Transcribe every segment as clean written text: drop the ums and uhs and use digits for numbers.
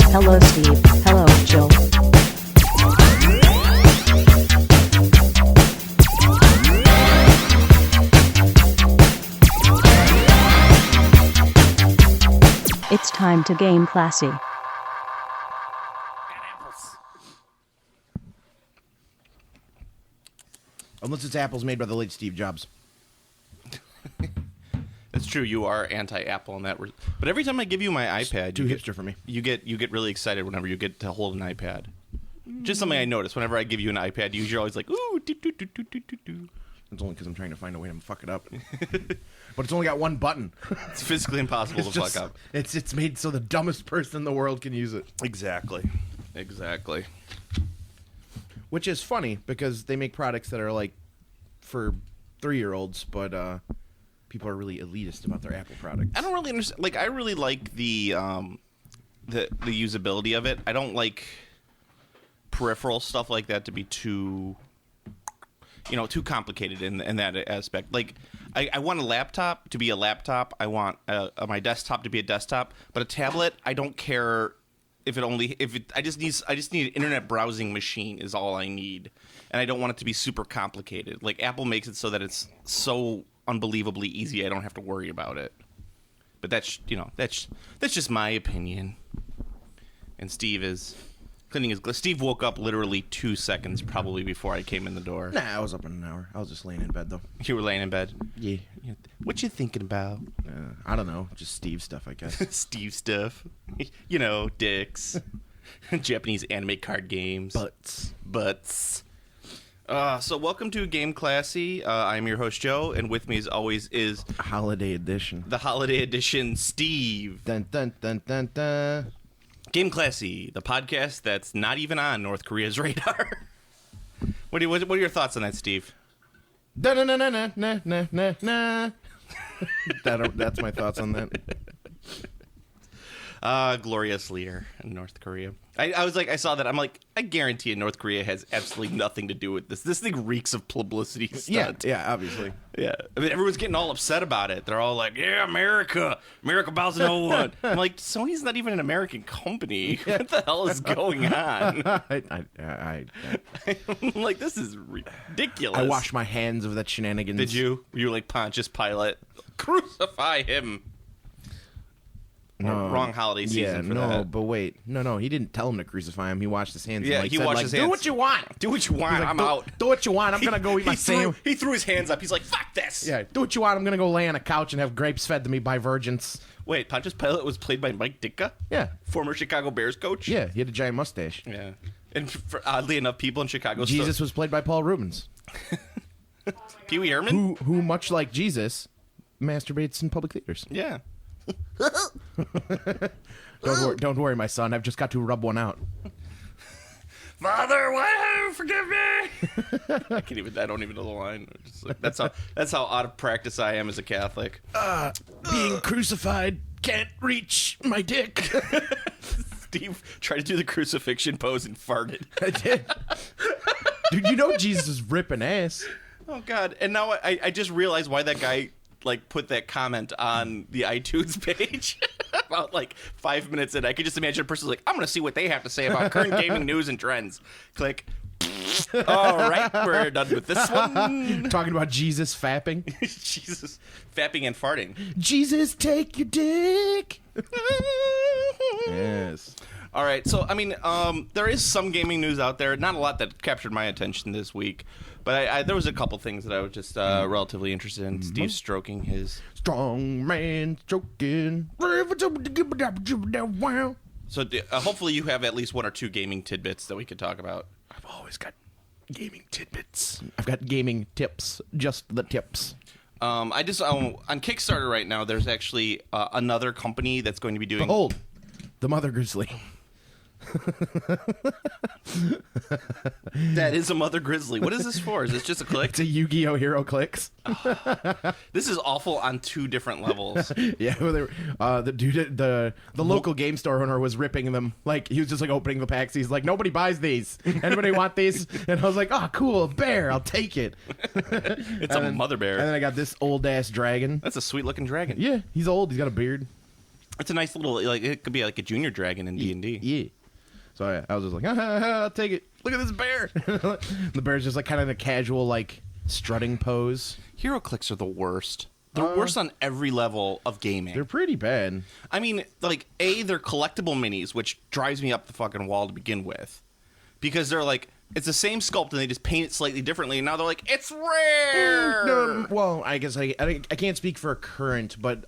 Hello Steve, hello Jill. It's time to game classy. Unless it's apples made by the late Steve Jobs. It's true. You are anti-Apple in that. But every time I give you my iPad, Too hipster for me. You get really excited whenever you get to hold an iPad. Just something I notice. Whenever I give you an iPad, you're always like, ooh, do, do, do, do, do, do, do. It's only because I'm trying to find a way to fuck it up. But it's only got one button. It's physically impossible to fuck up. It's made so the dumbest person in the world can use it. Exactly. Which is funny because they make products that are like for 3-year-olds, but people are really elitist about their Apple products. I don't really understand. Like, I really like the usability of it. I don't like peripheral stuff like that to be too complicated in that aspect. Like, I want a laptop to be a laptop. I want my desktop to be a desktop. But a tablet, I don't care I just need an internet browsing machine is all I need, and I don't want it to be super complicated. Like, Apple makes it so that it's so unbelievably easy. I don't have to worry about it. But that's just my opinion. And Steve is cleaning his. Steve woke up literally 2 seconds probably before I came in the door. Nah, I was up in an hour. I was just laying in bed though. You were laying in bed. Yeah. What you thinking about? I don't know. Just Steve stuff, I guess. Steve stuff. Dicks. Japanese anime card games. Butts. So welcome to Game Classy. I'm your host, Joe, and with me as always is... Holiday Edition. The Holiday Edition, Steve. Dun, dun, dun, dun, dun. Game Classy, the podcast that's not even on North Korea's radar. What are your thoughts on that, Steve? That's my thoughts on that. Glorious leader in North Korea. I saw that. I'm like, I guarantee North Korea has absolutely nothing to do with this. This thing reeks of publicity stunt. Yeah, obviously. Yeah. I mean, everyone's getting all upset about it. They're all like, yeah, America bows to no one. I'm like, Sony's not even an American company. What the hell is going on? I'm like, this is ridiculous. I washed my hands of that shenanigans. Did you? Were you like Pontius Pilate? Crucify him. No, wrong holiday season for that. No, but wait. No, he didn't tell him to crucify him. He washed his hands. Yeah, and, he washed his hands. Do what you want. Do what you want. Like, I'm out. Do what you want. I'm going to go eat my sandwich. He threw his hands up. He's like, fuck this. Yeah, do what you want. I'm going to go lay on a couch and have grapes fed to me by virgins. Wait, Pontius Pilate was played by Mike Ditka? Yeah. Former Chicago Bears coach? Yeah, he had a giant mustache. Yeah. And oddly enough, people in Chicago Jesus was played by Paul Rubens. Pee Wee Herman? Who, much like Jesus, masturbates in public theaters. Yeah. Don't worry, my son. I've just got to rub one out. Father, why forgive me? I don't even know the line. That's how out of practice I am as a Catholic. Being crucified can't reach my dick. Steve tried to do the crucifixion pose and farted. I did. Dude, you know Jesus is ripping ass. Oh God! And now I just realized why that guy put that comment on the iTunes page about 5 minutes in. I could just imagine a person like, I'm going to see what they have to say about current gaming news and trends. Click. All right, we're done with this one. Talking about Jesus fapping. Jesus fapping and farting. Jesus, take your dick. Yes. All right, so I mean, there is some gaming news out there. Not a lot that captured my attention this week, but there was a couple things that I was just relatively interested in. Steve stroking his strong man stroking. So hopefully you have at least one or two gaming tidbits that we could talk about. I've always got gaming tidbits. I've got gaming tips, just the tips. I just on Kickstarter right now. There's actually another company that's going to be doing. Behold, the Mother Grizzly. That is a Mother Grizzly. What is this for? Is this just a click? It's a Yu-Gi-Oh! Hero Clicks. This is awful on two different levels. Yeah, the dude, the local game store owner was ripping them. Like, he was just opening the packs. He's like, nobody buys these. Anybody want these? And I was like, oh, cool, a bear. I'll take it. It's a mother bear. And then I got this old ass dragon. That's a sweet looking dragon. Yeah, he's old. He's got a beard. It's a nice little, like, it could be like a junior dragon in D&D. Yeah. So I was just like, I'll take it. Look at this bear. The bear's just like kind of in a casual like strutting pose. Hero clicks are the worst. They're worse on every level of gaming. They're pretty bad. I mean, like, they're collectible minis, which drives me up the fucking wall to begin with. Because they're like, it's the same sculpt and they just paint it slightly differently, and now they're like, it's rare! Well, I guess I can't speak for current, but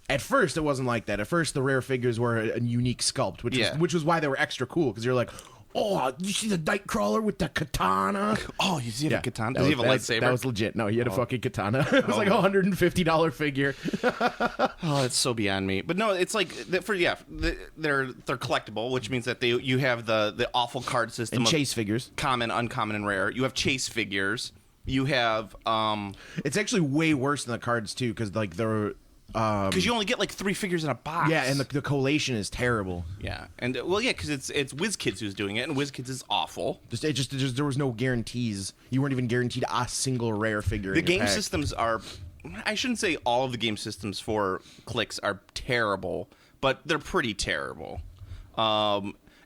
at first it wasn't like that. At first the rare figures were a unique sculpt, which was why they were extra cool, because you're like, oh, you see the Nightcrawler with the katana? Oh, you see the katana? Does he have a lightsaber? That was legit. No, he had a fucking katana. It was like a $150 figure. Oh, that's so beyond me. But no, it's like they're collectible, which means that you have the awful card system And of chase figures. common, uncommon, and rare. You have chase figures. You have It's actually way worse than the cards too, because like they're because you only get like 3 figures in a box. yeah, and the collation is terrible. Yeah, and well, yeah, because it's WizKids who's doing it, and WizKids is awful. Just there was no guarantees. You weren't even guaranteed a single rare figure. The in your game pack. systems are, I shouldn't say all of the game systems for clicks are terrible, but they're pretty terrible.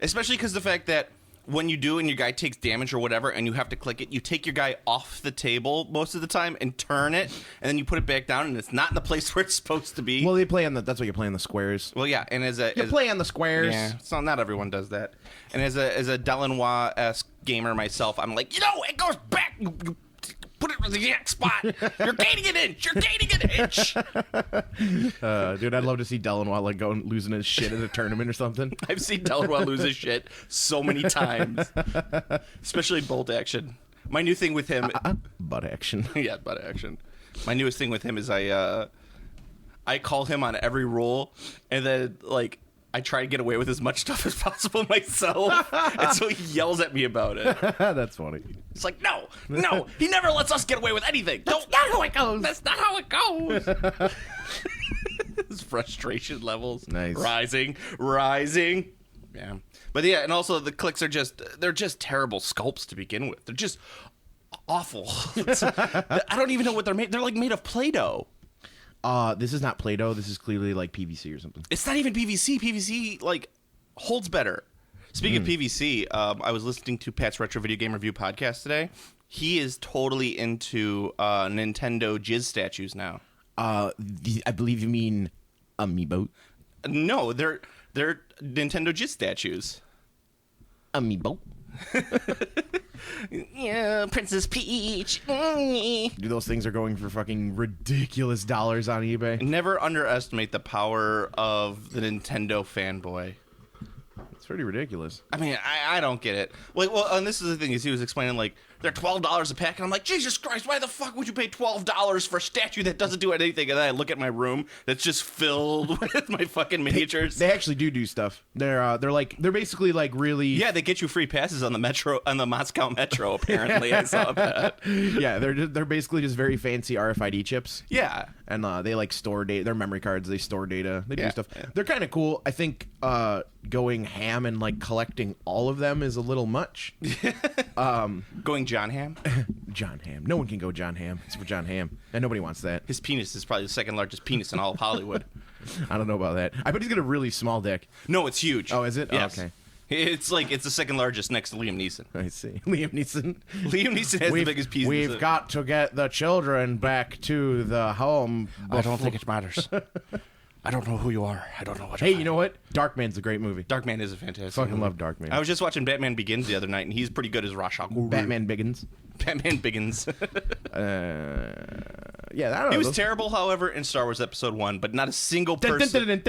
Especially because the fact that when you do and your guy takes damage or whatever and you have to click it, you take your guy off the table most of the time and turn it, and then you put it back down and it's not in the place where it's supposed to be. Well, they play on that's why you play on the squares. Well, yeah, and You play on the squares. yeah, so not everyone does that. And as a Delanois-esque gamer myself, I'm like, it goes back. You put it in the exact spot. You're gaining an inch. You're gaining an inch. Dude, I'd love to see Delanois like going losing his shit at a tournament or something. I've seen Delanois lose his shit so many times, especially bolt action. My new thing with him, Butt action. yeah, butt action. My newest thing with him is I call him on every rule, and then like I try to get away with as much stuff as possible myself, and so he yells at me about it. That's funny. It's like, no, he never lets us get away with anything. That's not how it goes. That's not how it goes. His frustration levels Nice. rising. Yeah, but yeah, and also the clicks are they're just terrible sculpts to begin with. They're just awful. I don't even know what they're made. They're like made of Play-Doh. This is not Play-Doh. This is clearly like PVC or something. It's not even PVC. PVC like holds better. Speaking of PVC, I was listening to Pat's Retro Video Game Review podcast today. He is totally into Nintendo jizz statues now. I believe you mean amiibo. No, they're Nintendo jizz statues. Amiibo. Yeah, Princess Peach. Dude, those things are going for fucking ridiculous dollars on eBay. Never underestimate the power of the Nintendo fanboy. It's pretty ridiculous. I mean, I don't get it. Like, well, and this is the thing is he was explaining like they're $12 a pack, and I'm like, Jesus Christ, why the fuck would you pay $12 for a statue that doesn't do anything? And then I look at my room that's just filled with my fucking miniatures. They actually do stuff. They're basically like really. Yeah, they get you free passes on the Moscow Metro. Apparently, I saw that. Yeah, they're basically just very fancy RFID chips. Yeah, And they like store data. They're memory cards. They store data. They do Yeah, stuff. yeah. They're kind of cool. I think going ham and like collecting all of them is a little much. going John Ham. John Ham. No one can go John Ham. It's for John Ham, and nobody wants that. His penis is probably the second largest penis in all of Hollywood. I don't know about that. I bet he's got a really small dick. No, it's huge. Oh, is it? Yes. Oh, okay. It's the second largest next to Liam Neeson. I see. Liam Neeson. Liam Neeson has the biggest penis. We've got to get the children back to the home. I don't think it matters. I don't know who you are. I don't know what. Hey, you know what? Darkman's a great movie. Darkman is a fantastic. Fucking movie. love Darkman. I was just watching Batman Begins the other night, and he's pretty good as Ra's al Ghul. Batman Biggins. Batman Begins. Yeah, I don't know. He was Those- terrible, however, in Star Wars Episode 1, but not a single person.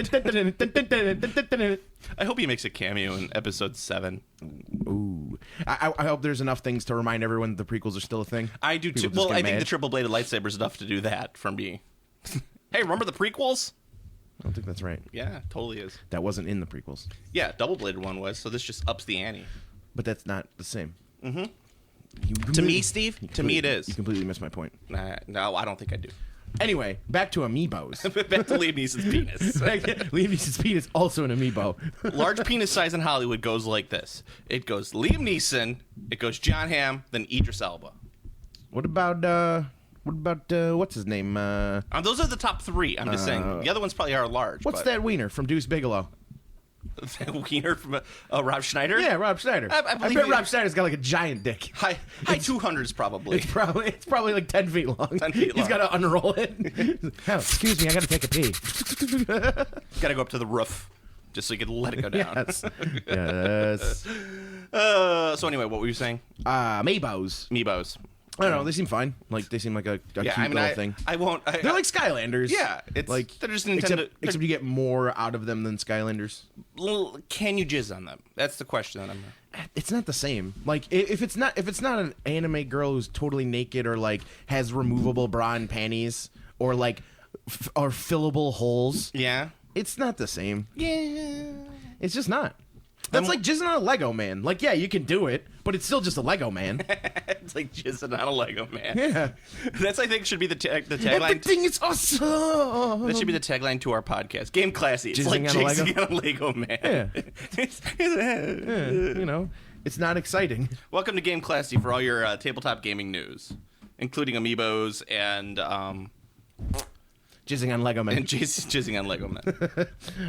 I hope he makes a cameo in Episode 7. Ooh. I hope there's enough things to remind everyone that the prequels are still a thing. I do too. People just Well, get I think mad. the triple-bladed lightsaber is enough to do that for me. Hey, remember the prequels? I don't think that's right. Yeah, totally is. That wasn't in the prequels. Yeah, double-bladed one was, so this just ups the ante. But that's not the same. Mm-hmm. To me, Steve, to me it is. You completely missed my point. No, I don't think I do. Anyway, back to amiibos. Back to Liam Neeson's penis. Liam Neeson's penis, also an amiibo. Large penis size in Hollywood goes like this. It goes Liam Neeson, it goes John Hamm, then Idris Elba. What about What about what's his name? Those are the top 3. I'm just saying. The other ones probably are large. What's that wiener from Deuce Bigalow? That wiener from Rob Schneider? Yeah, Rob Schneider. I bet Rob Schneider's got like a giant dick. High 200s probably. It's probably like 10 feet long. 10 feet long. He's got to unroll it. Oh, excuse me, I got to take a pee. Got to go up to the roof just so you can let it go down. Yes. So anyway, what were you saying? Amiibos. Amiibos. I don't know. They seem fine. Like they seem like a cute little thing. I won't. They're like Skylanders. Yeah, it's like they're just Nintendo. Except you get more out of them than Skylanders. Can you jizz on them? That's the question that I'm. It's not the same. Like if it's not an anime girl who's totally naked or like has removable bra and panties or like or fillable holes. Yeah, it's not the same. Yeah, it's just not. That's like jizzing on a Lego man. Like, yeah, you can do it, but it's still just a Lego man. It's like jizzing on a Lego man. Yeah. That's, I think, should be the tagline. Everything is awesome. That should be the tagline to our podcast. Game Classy. It's Jizzing like jizzing on a Lego man. Yeah. You know, it's not exciting. Welcome to Game Classy for all your tabletop gaming news, including Amiibos and... jizzing on Lego Man. And jizzing on Lego Man.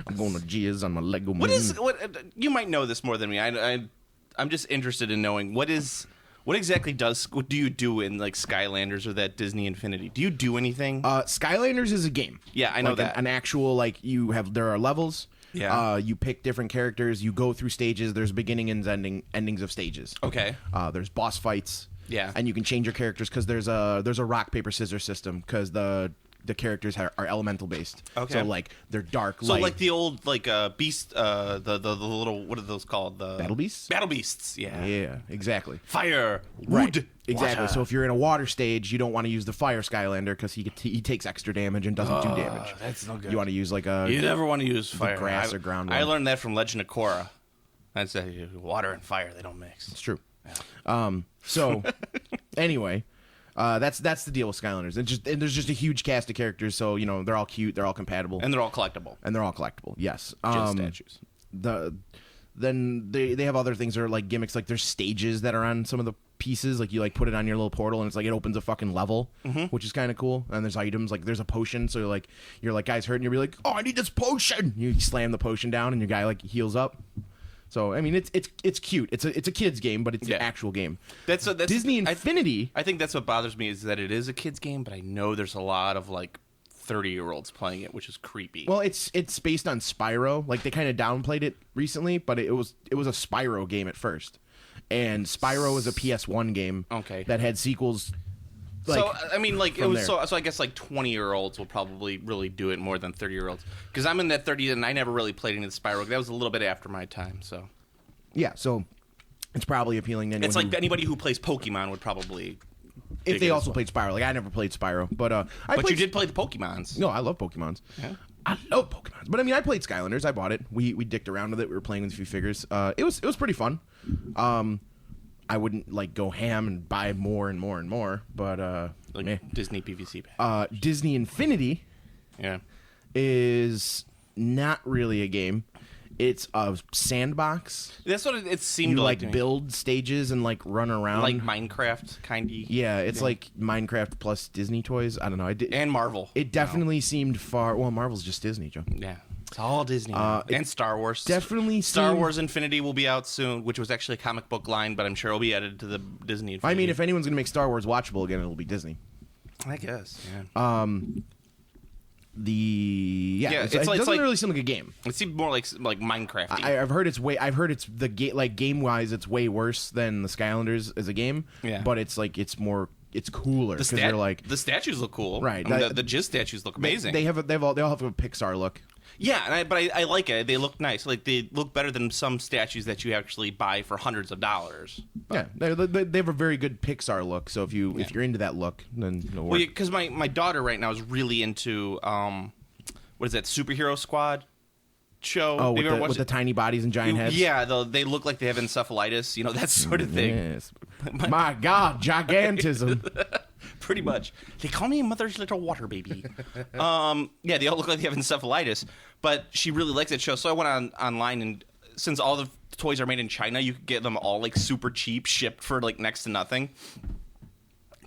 I'm going to jizz on my Lego Man. What you might know this more than me. I'm just interested in knowing what exactly what do you do in like Skylanders or that Disney Infinity? Do you do anything? Skylanders is a game. Yeah, I know like that. An actual like there are levels. Yeah. You pick different characters. You go through stages. There's beginning and endings of stages. Okay. There's boss fights. Yeah. And you can change your characters because there's a rock paper scissors system because the characters are elemental based. Okay. So like they're dark. So light. like the old beast, the little, what are those called? The Battle beasts. Battle beasts. Yeah. Yeah. Exactly. Fire. Right. Wood. Exactly. Water. So if you're in a water stage, you don't want to use the fire Skylander because he takes extra damage and doesn't do damage. That's no good. You want to use like You never want to use fire. grass or ground I one. learned that from Legend of Korra. That's water and fire. They don't mix. It's true. Yeah. So anyway, that's the deal with Skylanders. And there's just a huge cast of characters, so you know they're all cute, they're all compatible, And they're all collectible. Yes. Just statues. Then they have other things that are like gimmicks. Like there's stages that are on some of the pieces. Like you like put it on your little portal, and it's like it opens a fucking level, which is kind of cool. And there's items like there's a potion, so you're like guy's hurt, and you'll be like, oh, I need this potion. You slam the potion down, and your guy like heals up. So I mean, it's cute. It's a kids game, but it's an actual game. That's Disney Infinity. I think that's what bothers me is that it is a kids game, but I know there's a lot of like 30-year-olds playing it, which is creepy. Well, it's based on Spyro. Like they kind of downplayed it recently, but it was a Spyro game at first, and Spyro was a PS1 game. Okay. That had sequels. So I mean, like it was there. so I guess like 20-year-olds will probably really do it more than 30-year-olds because I'm in that 30 and I never really played any of the Spyro. That was a little bit after my time, so Yeah, so it's probably appealing to anyone. it's like anybody who plays Pokemon would probably. If they also well. played Spyro. Like I never played Spyro, but you did play the Pokemons. No, I love Pokemons. Yeah. I love Pokemons, but I mean, I played Skylanders. I bought it. We dicked around with it. We were playing with a few figures. It was pretty fun. I wouldn't like go ham and buy more and more and more, but Like Disney PVC pack. Disney Infinity Yeah. is not really a game. It's a sandbox. That's what it seemed You like to like me. build stages and like run around. Like Minecraft, kind of. Yeah, it's like Minecraft plus Disney toys. I don't know. And Marvel. It definitely seemed far. Well, Marvel's just Disney, Joe. Yeah. It's all Disney. now. And Star Wars. Definitely Star seemed- Wars Infinity will be out soon, which was actually a comic book line, but I'm sure it'll be added to the Disney Infinity. I mean, if anyone's gonna make Star Wars watchable again, it'll be Disney. I guess, yeah. It it's doesn't like- really seem like a game. It seemed more like Minecraft. I've heard it's the game wise, it's way worse than the Skylanders as a game. Yeah. But it's cooler because they're like the statues look cool, Right. I mean, the Jizz statues look amazing. they all have a Pixar look. Yeah, but I like it. They look nice. Like they look better than some statues that you actually buy for hundreds of dollars. Yeah, they have a very good Pixar look. So if you're into that look, then no worry. Well, because my daughter right now is really into what is that Superhero Squad show? Oh, Have you ever watched with the it? tiny bodies and giant heads. Yeah, they look like they have encephalitis. You know, that sort of thing. Yes. My God, gigantism. Pretty much. They call me mother's little water baby. Yeah, they all look like they have encephalitis, but she really likes that show. So I went online, and since all the toys are made in China, you could get them all like super cheap, shipped for like next to nothing.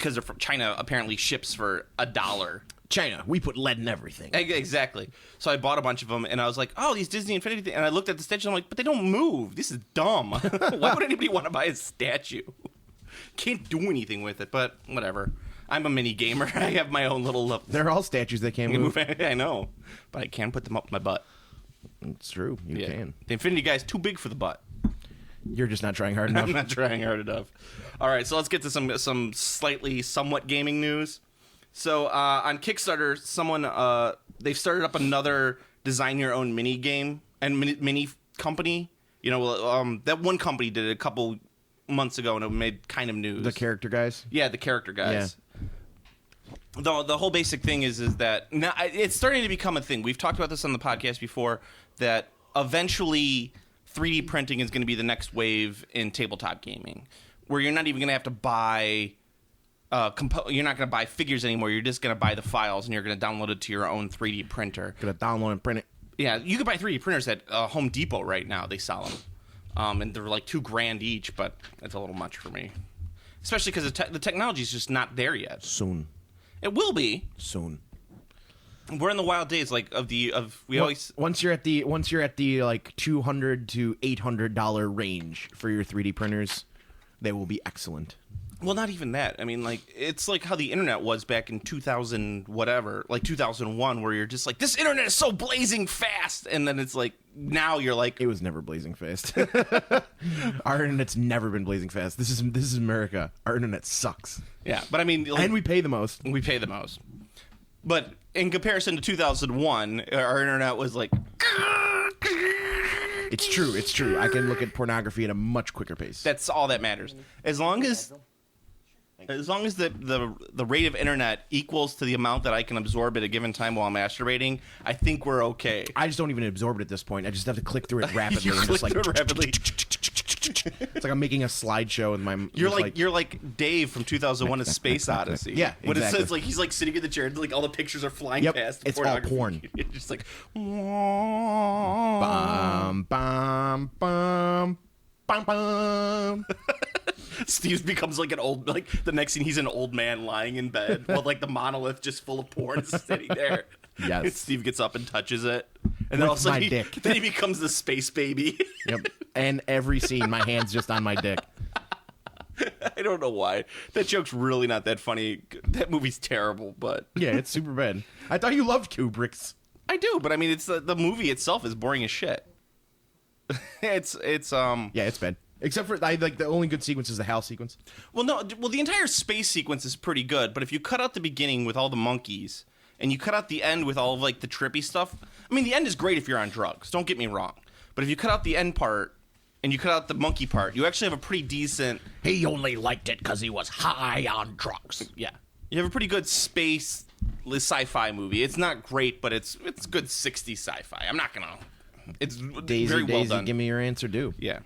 because they're from China, apparently ships for $1. China, we put lead in everything. Exactly. So I bought a bunch of them, and I was like, oh, these Disney Infinity things. And I looked at the statue, and I'm like, but they don't move. This is dumb. Why would anybody want to buy a statue? Can't do anything with it, but whatever. I'm a mini gamer. I have my own little... They're all statues that can't move. I know, but I can put them up my butt. It's true. You can. The Infinity Guy's too big for the butt. You're just not trying hard enough. I'm not trying hard enough. All right, so let's get to some somewhat gaming news. So on Kickstarter, someone they've started up another design your own mini game and mini company. You know, that one company did it a couple months ago, and it made kind of news. The character guys. Yeah, the character guys. Yeah. The whole basic thing is that now it's starting to become a thing. We've talked about this on the podcast before, that eventually 3D printing is going to be the next wave in tabletop gaming, where you're not even going to have to buy. You're not going to buy figures anymore. You're just going to buy the files, and you're going to download it to your own 3D printer. Gonna download and print it. Yeah, you can buy 3D printers at Home Depot right now. They sell them, and they're like $2,000 each, but that's a little much for me, especially because the technology is just not there yet. Soon. It will be soon. We're in the wild days, like once you're at the like $200 to $800 range for your 3D printers, they will be excellent. Well, not even that. I mean, like, it's like how the internet was back in 2000, whatever, like 2001, where you're just like, this internet is so blazing fast. And then it's like, now you're like... It was never blazing fast. Our internet's never been blazing fast. This is America. Our internet sucks. Yeah, but I mean... Like, and we pay the most. We pay the most. But in comparison to 2001, our internet was like... It's true. I can look at pornography at a much quicker pace. That's all that matters. As long as the rate of internet equals to the amount that I can absorb at a given time while I'm masturbating, I think we're okay. I just don't even absorb it at this point. I just have to click through it rapidly. You click through it rapidly. It's like I'm making a slideshow with my. You're like Dave from 2001: A Space Odyssey. Yeah, exactly. But it says like he's like sitting in the chair, and like all the pictures are flying past. It's all porn. It's just like. Bum bum bum bum bum. Steve becomes like the next scene he's an old man lying in bed with like the monolith just full of porn sitting there. Yes. And Steve gets up and touches it. And then also then he becomes the space baby. Yep. And every scene my hand's just on my dick. I don't know why. That joke's really not that funny. That movie's terrible, but yeah, it's super bad. I thought you loved Kubrick's. I do, but I mean it's the movie itself is boring as shit. It's yeah, it's bad. Except for like the only good sequence is the HAL sequence. Well, the entire space sequence is pretty good, but if you cut out the beginning with all the monkeys and you cut out the end with all of like the trippy stuff, I mean the end is great if you're on drugs. Don't get me wrong, but if you cut out the end part and you cut out the monkey part, you actually have a pretty decent. He only liked it because he was high on drugs. Yeah, you have a pretty good space sci-fi movie. It's not great, but it's good 60s sci-fi. I'm not gonna. It's very well done. Give me your answer, do. Yeah.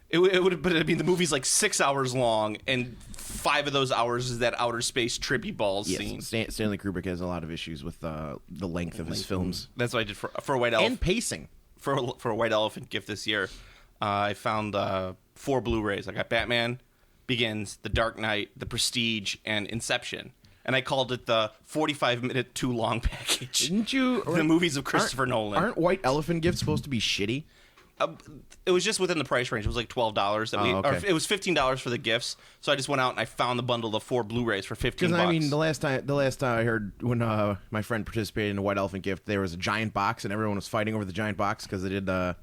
It would, but I mean, the movie's like 6 hours long, and 5 of those hours is that outer space trippy balls scene. Stanley Kubrick has a lot of issues with the length of his films. That's what I did for a White Elephant. And pacing. For a White Elephant gift this year, I found 4 Blu-rays. I got Batman Begins, The Dark Knight, The Prestige, and Inception. And I called it the 45-minute too long package. Didn't you? The movies of Christopher Nolan. Aren't White Elephant gifts supposed to be shitty? It was just within the price range. It was like $12. Or it was $15 for the gifts. So I just went out and I found the bundle of 4 Blu-rays for $15. Because I mean, the last time I heard when my friend participated in a White Elephant gift, there was a giant box and everyone was fighting over the giant box because they did the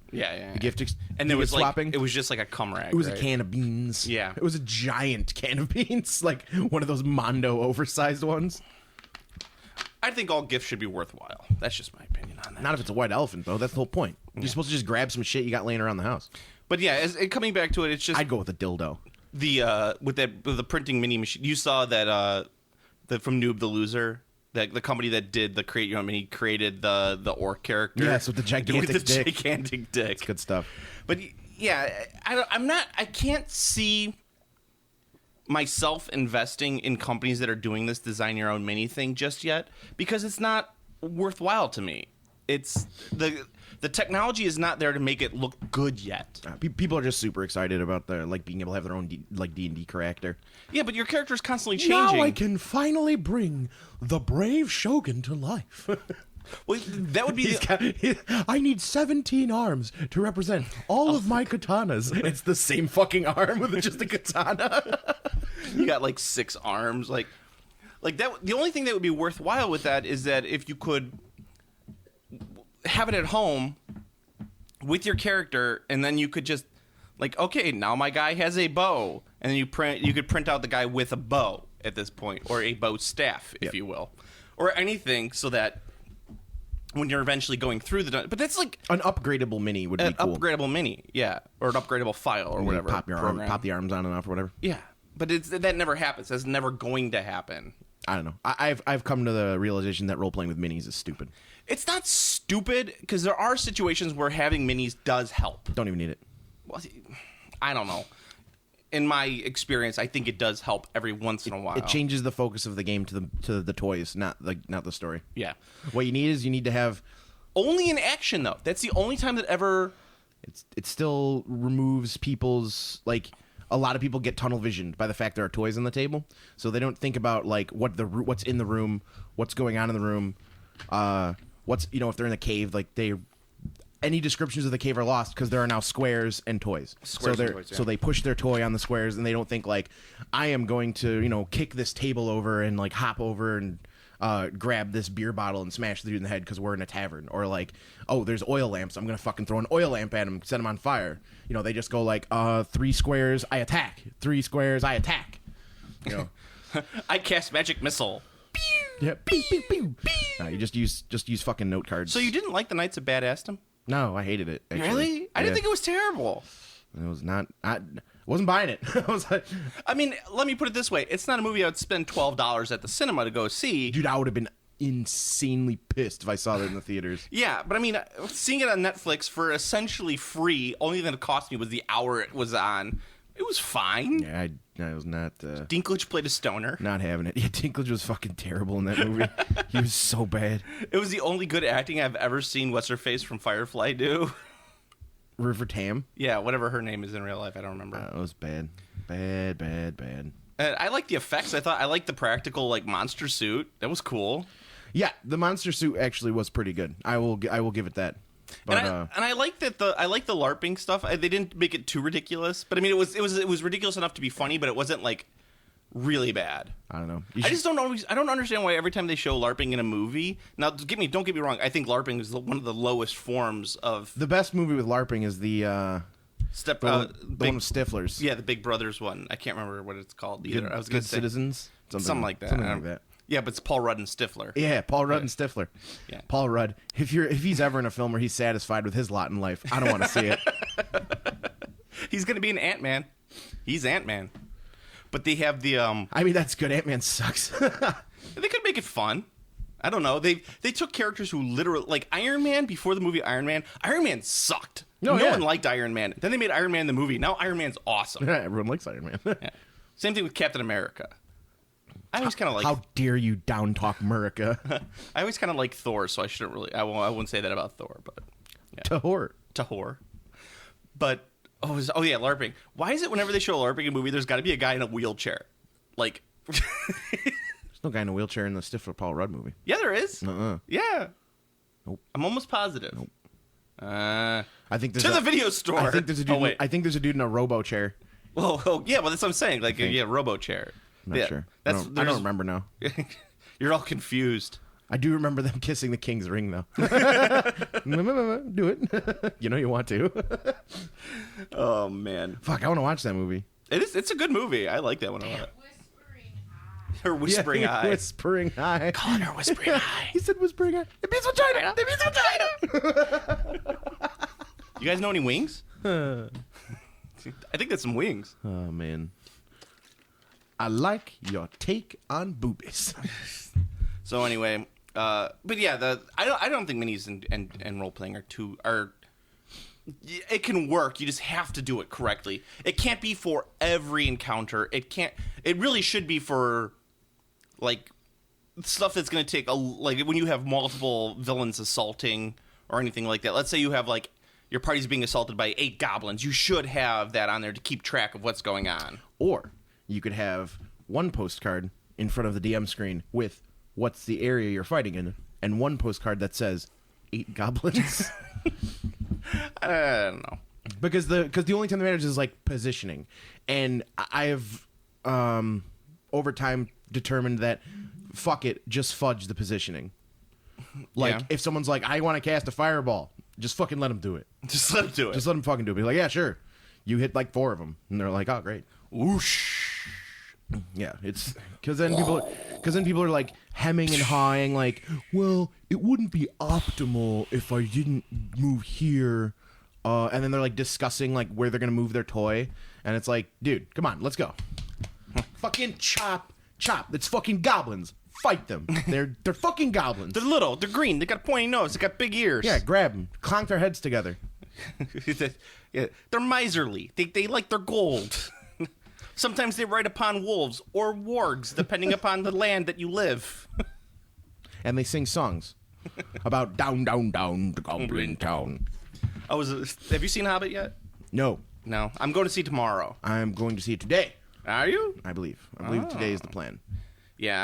gift and there was swapping. Like, it was just like a cum rag. It was a can of beans. Yeah, it was a giant can of beans, like one of those Mondo oversized ones. I think all gifts should be worthwhile. That's just my opinion on that. Not if it's a White Elephant, though. That's the whole point. You're supposed to just grab some shit you got laying around the house. But yeah, coming back to it, it's just I'd go with a dildo. With the printing mini machine. You saw that from Noob the Loser, that the company that did the Create Your Own Mini created the orc character. Yes, with the gigantic dick. Gigantic dick. It's good stuff. But yeah, I can't see myself investing in companies that are doing this design your own mini thing just yet because it's not worthwhile to me. It's the the technology is not there to make it look good yet. People are just super excited about being able to have their own D&D character. Yeah, but your character is constantly changing. Now I can finally bring the brave Shogun to life. Well, that would be. I need 17 arms to represent all of my katanas. It's the same fucking arm with just a katana. You got like 6 arms, like that. The only thing that would be worthwhile with that is that if you could have it at home with your character, and then you could just like, okay, now my guy has a bow, and then you could print out the guy with a bow at this point, or a bow staff, if you will, or anything, so that when you're eventually going through but that's like an upgradable mini would be cool. An upgradable mini, yeah, or an upgradable file or whatever. Pop the arms on and off or whatever. Yeah, but that never happens. That's never going to happen. I don't know. I've come to the realization that role playing with minis is stupid. It's not stupid because there are situations where having minis does help. Don't even need it. Well, I don't know. In my experience, I think it does help every once in a while. It changes the focus of the game to the toys, not the story. Yeah. What you need to have only in action though. That's the only time that ever. It still removes people's like. A lot of people get tunnel visioned by the fact there are toys on the table, so they don't think about like what's in the room, what's going on in the room, what's if they're in the cave, like any descriptions of the cave are lost because there are now squares and toys. So they push their toy on the squares, and they don't think like I am going to kick this table over and like hop over and grab this beer bottle and smash the dude in the head because we're in a tavern, or like, oh, there's oil lamps, I'm gonna fucking throw an oil lamp at him, set him on fire. They just go like 3 squares I attack, 3 squares I attack. I cast magic missile. Yeah, pew, pew, pew. You just use fucking note cards. So you didn't like the Knights of Badassdom? No, I hated it. Actually. Really? I didn't think it was terrible. It was not. I wasn't buying it. I was like, I mean, let me put it this way: it's not a movie I would spend $12 at the cinema to go see. Dude, I would have been insanely pissed if I saw that in the theaters. Yeah, but I mean, seeing it on Netflix for essentially free, only thing it cost me was the hour it was on. It was fine. Yeah, I was not. Dinklage played a stoner. Not having it. Yeah, Dinklage was fucking terrible in that movie. He was so bad. It was the only good acting I've ever seen what's her face from Firefly do. River Tam? Yeah, whatever her name is in real life, I don't remember. It was bad. Bad. And I liked the effects. I liked the practical like monster suit. That was cool. Yeah, the monster suit actually was pretty good. I will give it that. But, and I like that I like the LARPing stuff. They didn't make it too ridiculous, but I mean it was ridiculous enough to be funny, but it wasn't like really bad. I don't know. I don't understand why every time they show LARPing in a movie. Now, don't get me wrong. I think LARPing is one of the lowest forms of. The best movie with LARPing is the one with Stiflers. Yeah, the Big Brothers one. I can't remember what it's called either. I was going to say Citizens, something like that. Something like that. Yeah, but it's Paul Rudd and Stifler. Yeah, Paul Rudd and Stifler. Yeah. Paul Rudd. If he's ever in a film where he's satisfied with his lot in life, I don't want to see it. He's going to be an Ant-Man. He's Ant-Man. But they have the I mean, that's good. Ant-Man sucks. They could make it fun. I don't know. They took characters who literally like Iron Man before the movie Iron Man. Iron Man sucked. No one liked Iron Man. Then they made Iron Man the movie. Now Iron Man's awesome. Everyone likes Iron Man. Yeah. Same thing with Captain America. I always kind of like. How dare you down talk America? I always kind of like Thor, so I shouldn't really. I wouldn't say that about Thor, but yeah. Tahor. But yeah, LARPing. Why is it whenever they show LARPing in a movie, there's got to be a guy in a wheelchair? Like, there's no guy in a wheelchair in the Stifler Paul Rudd movie. Yeah, there is. Yeah. Nope. I'm almost positive. Nope. I think there's the video store. I think there's a dude. I think there's a dude in a robo chair. Well, yeah. Well, that's what I'm saying. Like, robo chair. Not sure. I don't remember now. You're all confused. I do remember them kissing the king's ring, though. Do it. You want to. Oh, man. Fuck, I want to watch that movie. It's a good movie. I like that one a lot. Her whispering eye. Whispering eye. Call her whispering eye. He said whispering eye. It means vagina. It means vagina. You guys know any wings? I think that's some wings. Oh, man. I like your take on boobies. So anyway, but yeah, I don't think minis and role playing are. It can work. You just have to do it correctly. It can't be for every encounter. It really should be for like stuff that's going to take like when you have multiple villains assaulting or anything like that. Let's say you have like your party's being assaulted by 8 goblins. You should have that on there to keep track of what's going on. Or you could have one postcard in front of the DM screen with what's the area you're fighting in, and one postcard that says 8 goblins. I don't know. Because the only time that matters is like positioning, and I have over time determined that fuck it, just fudge the positioning. Like if someone's like, I want to cast a fireball, just fucking let them do it. Just let them do it. Just let them fucking do it. Be like, yeah, sure. You hit like 4 of them, and they're like, oh great. Whoosh. Yeah, it's because then people are like hemming and hawing, like, well, it wouldn't be optimal if I didn't move here, and then they're like discussing like where they're gonna move their toy, and it's like, dude, come on, let's go, fucking chop. It's fucking goblins. Fight them. They're fucking goblins. They're little. They're green. They got a pointy nose. They got big ears. Yeah, grab them. Clonk their heads together. Yeah, they're miserly. They like their gold. Sometimes they ride upon wolves or wargs, depending upon the land that you live. And they sing songs about down, down, down, the Goblin Town. Have you seen Hobbit yet? No. No. I'm going to see tomorrow. I'm going to see it today. Are you? I believe. Today is the plan. Yeah,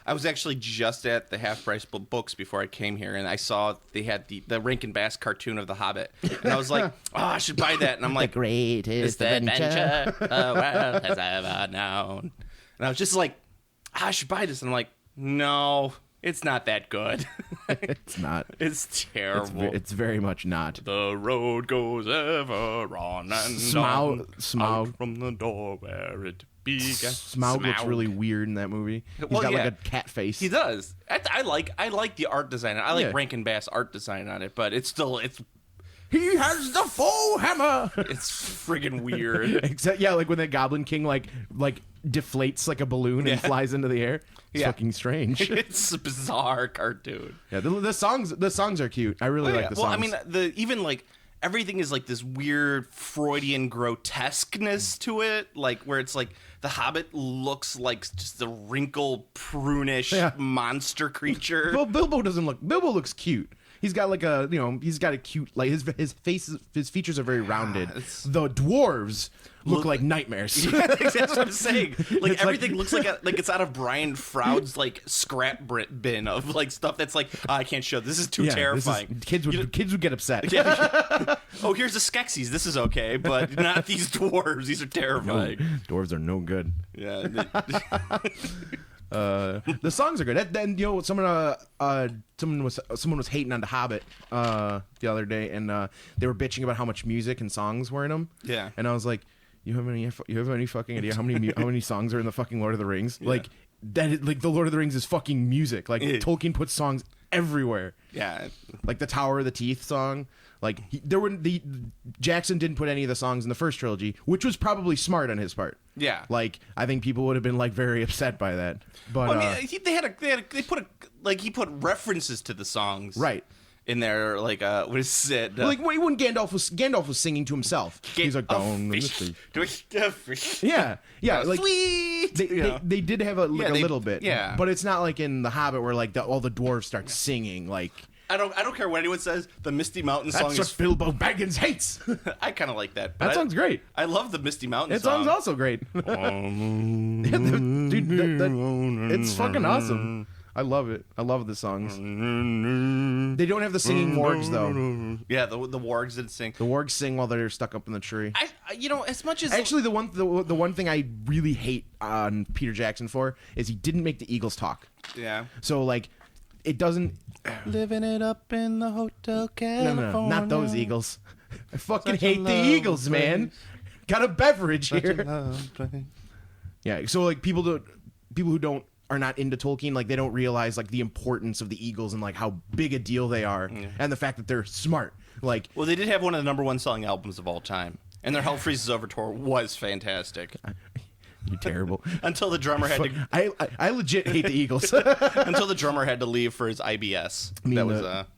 I was actually just at the Half Price Books before I came here, and I saw they had the Rankin Bass cartoon of The Hobbit, and I was like, oh, I should buy that. And I'm like, the greatest adventure the world has ever known. And I was just like, I should buy this. And I'm like, no, it's not that good. It's not. It's terrible. It's very much not. The road goes ever on and on. Smaug out from the door where it began. Smaug looks really weird in that movie. He's got like a cat face. He does. I like the art design. I like Rankin Bass art design on it, but it's he has the full hammer. It's friggin' weird. Except like when that Goblin King like deflates like a balloon and flies into the air. It's fucking strange. It's a bizarre cartoon. Yeah, the songs are cute. I really like the songs. Well, I mean, even like everything is like this weird Freudian grotesqueness to it, like where it's like the Hobbit looks like just a wrinkled, prunish monster creature. Well, Bilbo looks cute. He's got like he's got a cute, like his features are very rounded. The dwarves look like nightmares. Yeah, that's what I'm saying. Like everything looks like it's out of Brian Froud's like scrap bin of like stuff that's like, oh, I can't show. This is too terrifying. Kids would get upset. Yeah. Oh, here's the Skeksis. This is okay, but not these dwarves. These are terrifying. No, dwarves are no good. Yeah. The songs are good. Then someone was hating on The Hobbit the other day, and they were bitching about how much music and songs were in them. Yeah. And I was like, you have any fucking idea how many songs are in the fucking Lord of the Rings? Yeah. Like like the Lord of the Rings is fucking music. Like Tolkien puts songs everywhere. Yeah. Like the Tower of the Teeth song. Like Jackson didn't put any of the songs in the first trilogy, which was probably smart on his part. Yeah. Like I think people would have been like very upset by that. But well, I mean, he put references to the songs. Right. In there, like what is it? Like when Gandalf was singing to himself. He's like, "Down the fish." Yeah. Like sweet. They did have a little bit. Yeah. But it's not like in The Hobbit where like all the dwarves start singing. Like I don't care what anyone says. The Misty Mountain song that's what Bilbo Baggins hates. I kind of like that. That song's great. I love the Misty Mountain song. That song's also great. Dude, it's fucking awesome. I love it. I love the songs. They don't have the singing wargs though. Yeah, the wargs didn't sing. The wargs sing while they're stuck up in the tree. As much as actually the one thing I really hate on Peter Jackson for is he didn't make the Eagles talk. Yeah. So like, it doesn't. Living it up in the Hotel California. No, not those Eagles. I fucking hate the Eagles, man. Got a beverage here. Yeah. So like people who are not into Tolkien, like they don't realize like the importance of the Eagles and like how big a deal they are, and the fact that they're smart. Like, well, they did have one of the #1 selling albums of all time, and their Hell Freezes Over tour was fantastic. You're terrible. Until the drummer had to. I legit hate the Eagles. Until the drummer had to leave for his IBS.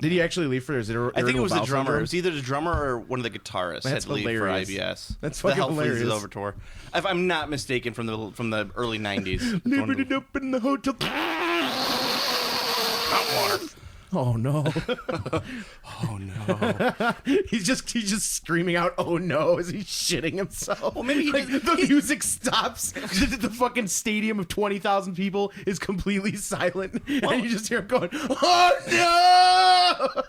Did he actually leave for his? I think it was the drummer. It was either the drummer or one of the guitarists had to leave for IBS. That's fucking hilarious. The Hell Freezes Over tour. If I'm not mistaken, from the early '90s. Living it up in the hotel. Hot water. Oh no. Oh no. he's just screaming out, "Oh no," as he's shitting himself. Well, maybe the music stops. The fucking stadium of 20,000 people is completely silent, and you just hear him going, "Oh no!"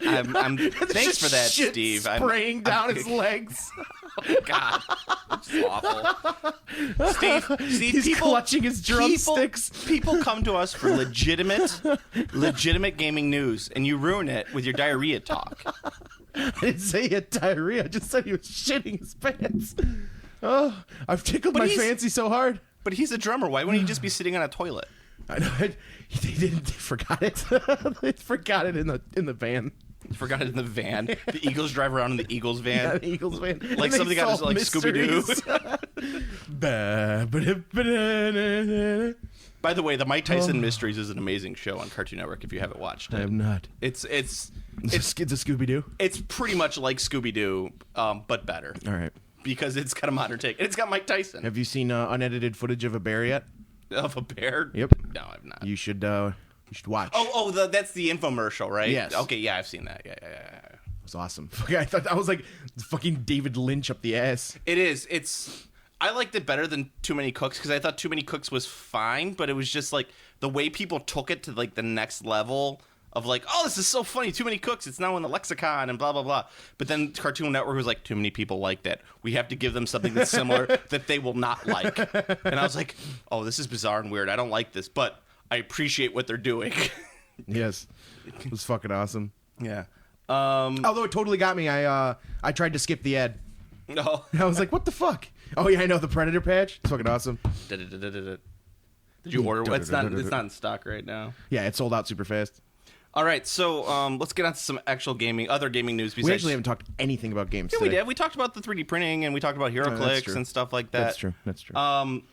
Thanks for that, shit Steve. Spraying down his legs. Oh, God, it's awful. Steve, He's clutching his drumsticks. People come to us for legitimate gaming news, and you ruin it with your diarrhea talk. I didn't say he had diarrhea. I just said he was shitting his pants. Oh, I've tickled my fancy so hard. But he's a drummer. Why wouldn't he just be sitting on a toilet? I know. They forgot it. They forgot it in the van. Forgot it in the van. The Eagles drive around in the Eagles van. Yeah, the Eagles van. Like something got us like Scooby-Doo. By the way, the Mike Tyson Mysteries is an amazing show on Cartoon Network if you haven't watched it. I have not. It's a Scooby-Doo? It's pretty much like Scooby-Doo, but better. All right. Because it's got a modern take. And it's got Mike Tyson. Have you seen unedited footage of a bear yet? Of a bear? Yep. No, I've not. You should watch. That's the infomercial, right? Yes. Okay, yeah, I've seen that. Yeah. It was awesome. I was like fucking David Lynch up the ass. It is. I liked it better than Too Many Cooks because I thought Too Many Cooks was fine, but it was just like the way people took it to like the next level of like, oh, this is so funny. Too Many Cooks. It's now in the lexicon and blah, blah, blah. But then Cartoon Network was like, too many people like that. We have to give them something that's similar that they will not like. And I was like, oh, this is bizarre and weird. I don't like this, but I appreciate what they're doing. Yes. It was fucking awesome. Yeah. Although it totally got me. I tried to skip the ad. No. I was like, what the fuck? Oh, yeah, I know. The Predator patch. It's fucking awesome. Did you order one? It's not in stock right now. Yeah, it sold out super fast. All right, so let's get on to some actual other gaming news. We actually haven't talked anything about games today. We did. We talked about the 3D printing, and we talked about HeroClix and stuff like that. That's true. Damn.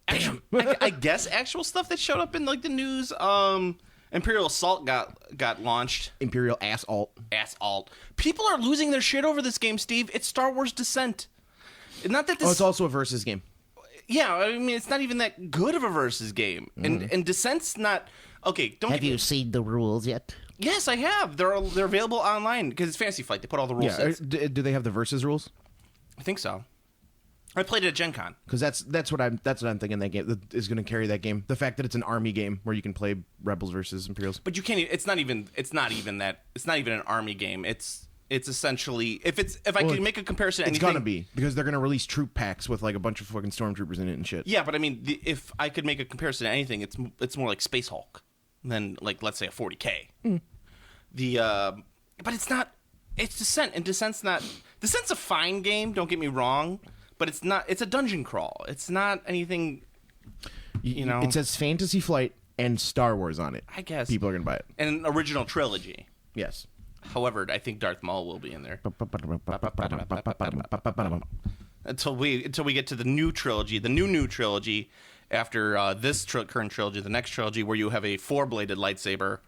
I guess actual stuff that showed up in like the news. Imperial Assault got launched. Imperial Ass-ault. Ass-ault. People are losing their shit over this game, Steve. It's Star Wars Descent. Not that this. Oh, it's also a versus game. Yeah, I mean, it's not even that good of a versus game, and Descent's not. Okay, Have you seen the rules yet? Yes, I have. They're available online because it's Fantasy Flight. They put all the rules. Yeah. Do they have the versus rules? I think so. I played it at Gen Con. Because that's what I'm thinking that game is going to carry that game. The fact that it's an army game where you can play Rebels versus Imperials. But you can't. It's not even that. It's not even an army game. It's essentially if I could make a comparison. It's gonna be because they're gonna release troop packs with like a bunch of fucking stormtroopers in it and shit. Yeah, but I mean, if I could make a comparison to anything, it's more like Space Hulk than like let's say a 40K. But it's not. It's Descent, and Descent's a fine game. Don't get me wrong. But it's not. It's a dungeon crawl. It's not anything. You know, it says Fantasy Flight and Star Wars on it. I guess people are gonna buy it. And an original trilogy. Yes. However, I think Darth Maul will be in there until we get to the new trilogy, the new trilogy after this current trilogy, the next trilogy, where you have a 4-bladed lightsaber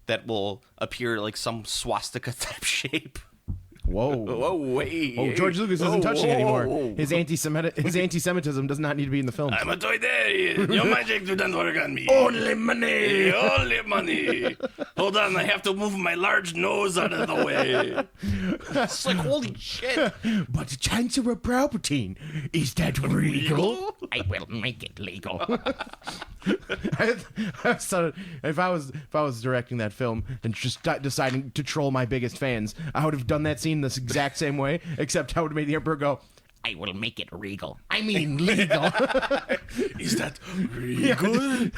that will appear like some swastika type shape. Whoa! Whoa! Wait! Oh, George Lucas isn't touching anymore. His anti-Semitism does not need to be in the film. I'm a toy daddy. Your magic doesn't work on me. Only money. Only money. Hold on, I have to move my large nose out of the way. It's like holy shit. But Chancellor Palpatine, is that legal? I will make it legal. So if I was directing that film and just deciding to troll my biggest fans, I would have done that scene this exact same way, except I would have made the Emperor go, I will make it regal. I mean legal. Is that regal?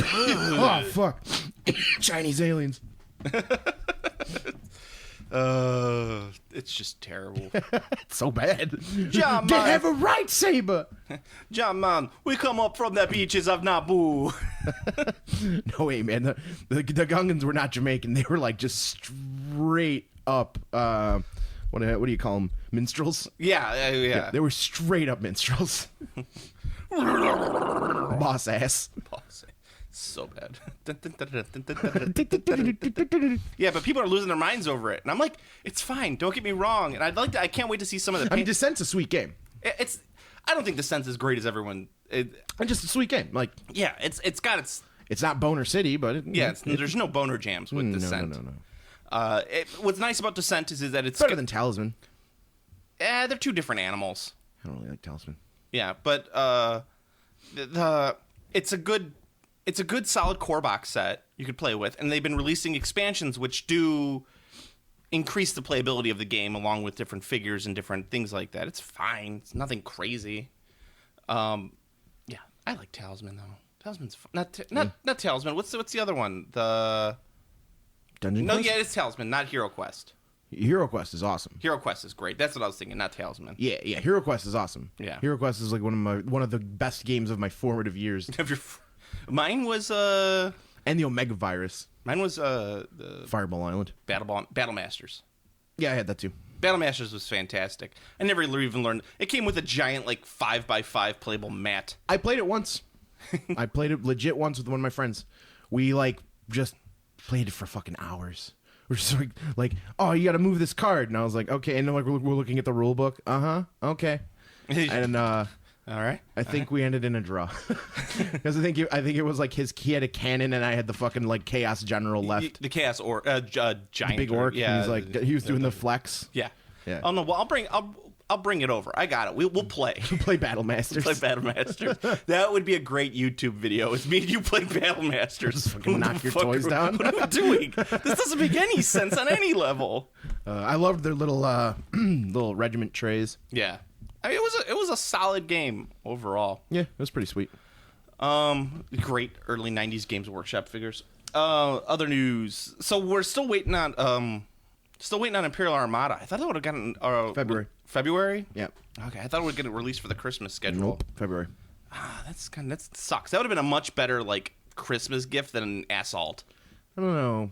Oh, fuck. Chinese aliens. It's just terrible. It's so bad. John, they have a lightsaber. John, man, we come up from the beaches of Naboo. No way, man. The Gungans were not Jamaican. They were like just straight up. What do you call them? Minstrels? Yeah. They were straight up minstrels. Boss ass. So bad. Yeah, but people are losing their minds over it, and I'm like, it's fine. Don't get me wrong. And I can't wait to see some of the. I mean, Descent's a sweet game. I don't think Descent's as great as everyone. And just a sweet game. Like, yeah, it's got its. It's not Boner City, but there's no boner jams with Descent. No. What's nice about Descent is that it's Better than Talisman. they're two different animals. I don't really like Talisman. Yeah, but it's a good solid core box set you could play with, and they've been releasing expansions which do increase the playability of the game along with different figures and different things like that. It's fine. It's nothing crazy. Yeah, I like Talisman though. Talisman's not Talisman. What's the other one? The Dungeon No, Quest? yeah, it's Talisman, not Hero Quest. Hero Quest is awesome. Hero Quest is great. That's what I was thinking, not Talisman. Yeah. Hero Quest is awesome. Yeah. Hero Quest is like one of the best games of my formative years. Mine was And the Omega Virus. Mine was the Fireball Island. Battle Masters. Yeah, I had that too. Battle Masters was fantastic. I never even learned. It came with a giant 5x5 playable mat. I played it once. I played it legit once with one of my friends. We just played it for fucking hours. We're just like, oh, you got to move this card, and I was like, okay. And then we're looking at the rule book. Okay. And all right. I think we ended in a draw because I think it was like he had a cannon and I had the fucking Chaos General left. The Chaos or giant The big orc. Yeah, he was doing the flex. Yeah. Yeah. Oh no. Well, I'll bring it over. I got it. We'll play. Play Battle Masters. Play Battle Masters. That would be a great YouTube video. It's me and you play Battle Masters. Just fucking knock your toys down. What am I doing? This doesn't make any sense on any level. I loved their little little regiment trays. Yeah. I mean, it was a solid game overall. Yeah, it was pretty sweet. Great early '90s Games Workshop figures. Other news. So we're still waiting on Imperial Armada. I thought it would have gotten February. February? Yeah. Okay, I thought it would get released for the Christmas schedule. Nope. February. That sucks. That would have been a much better Christmas gift than an Ass-ault. I don't know.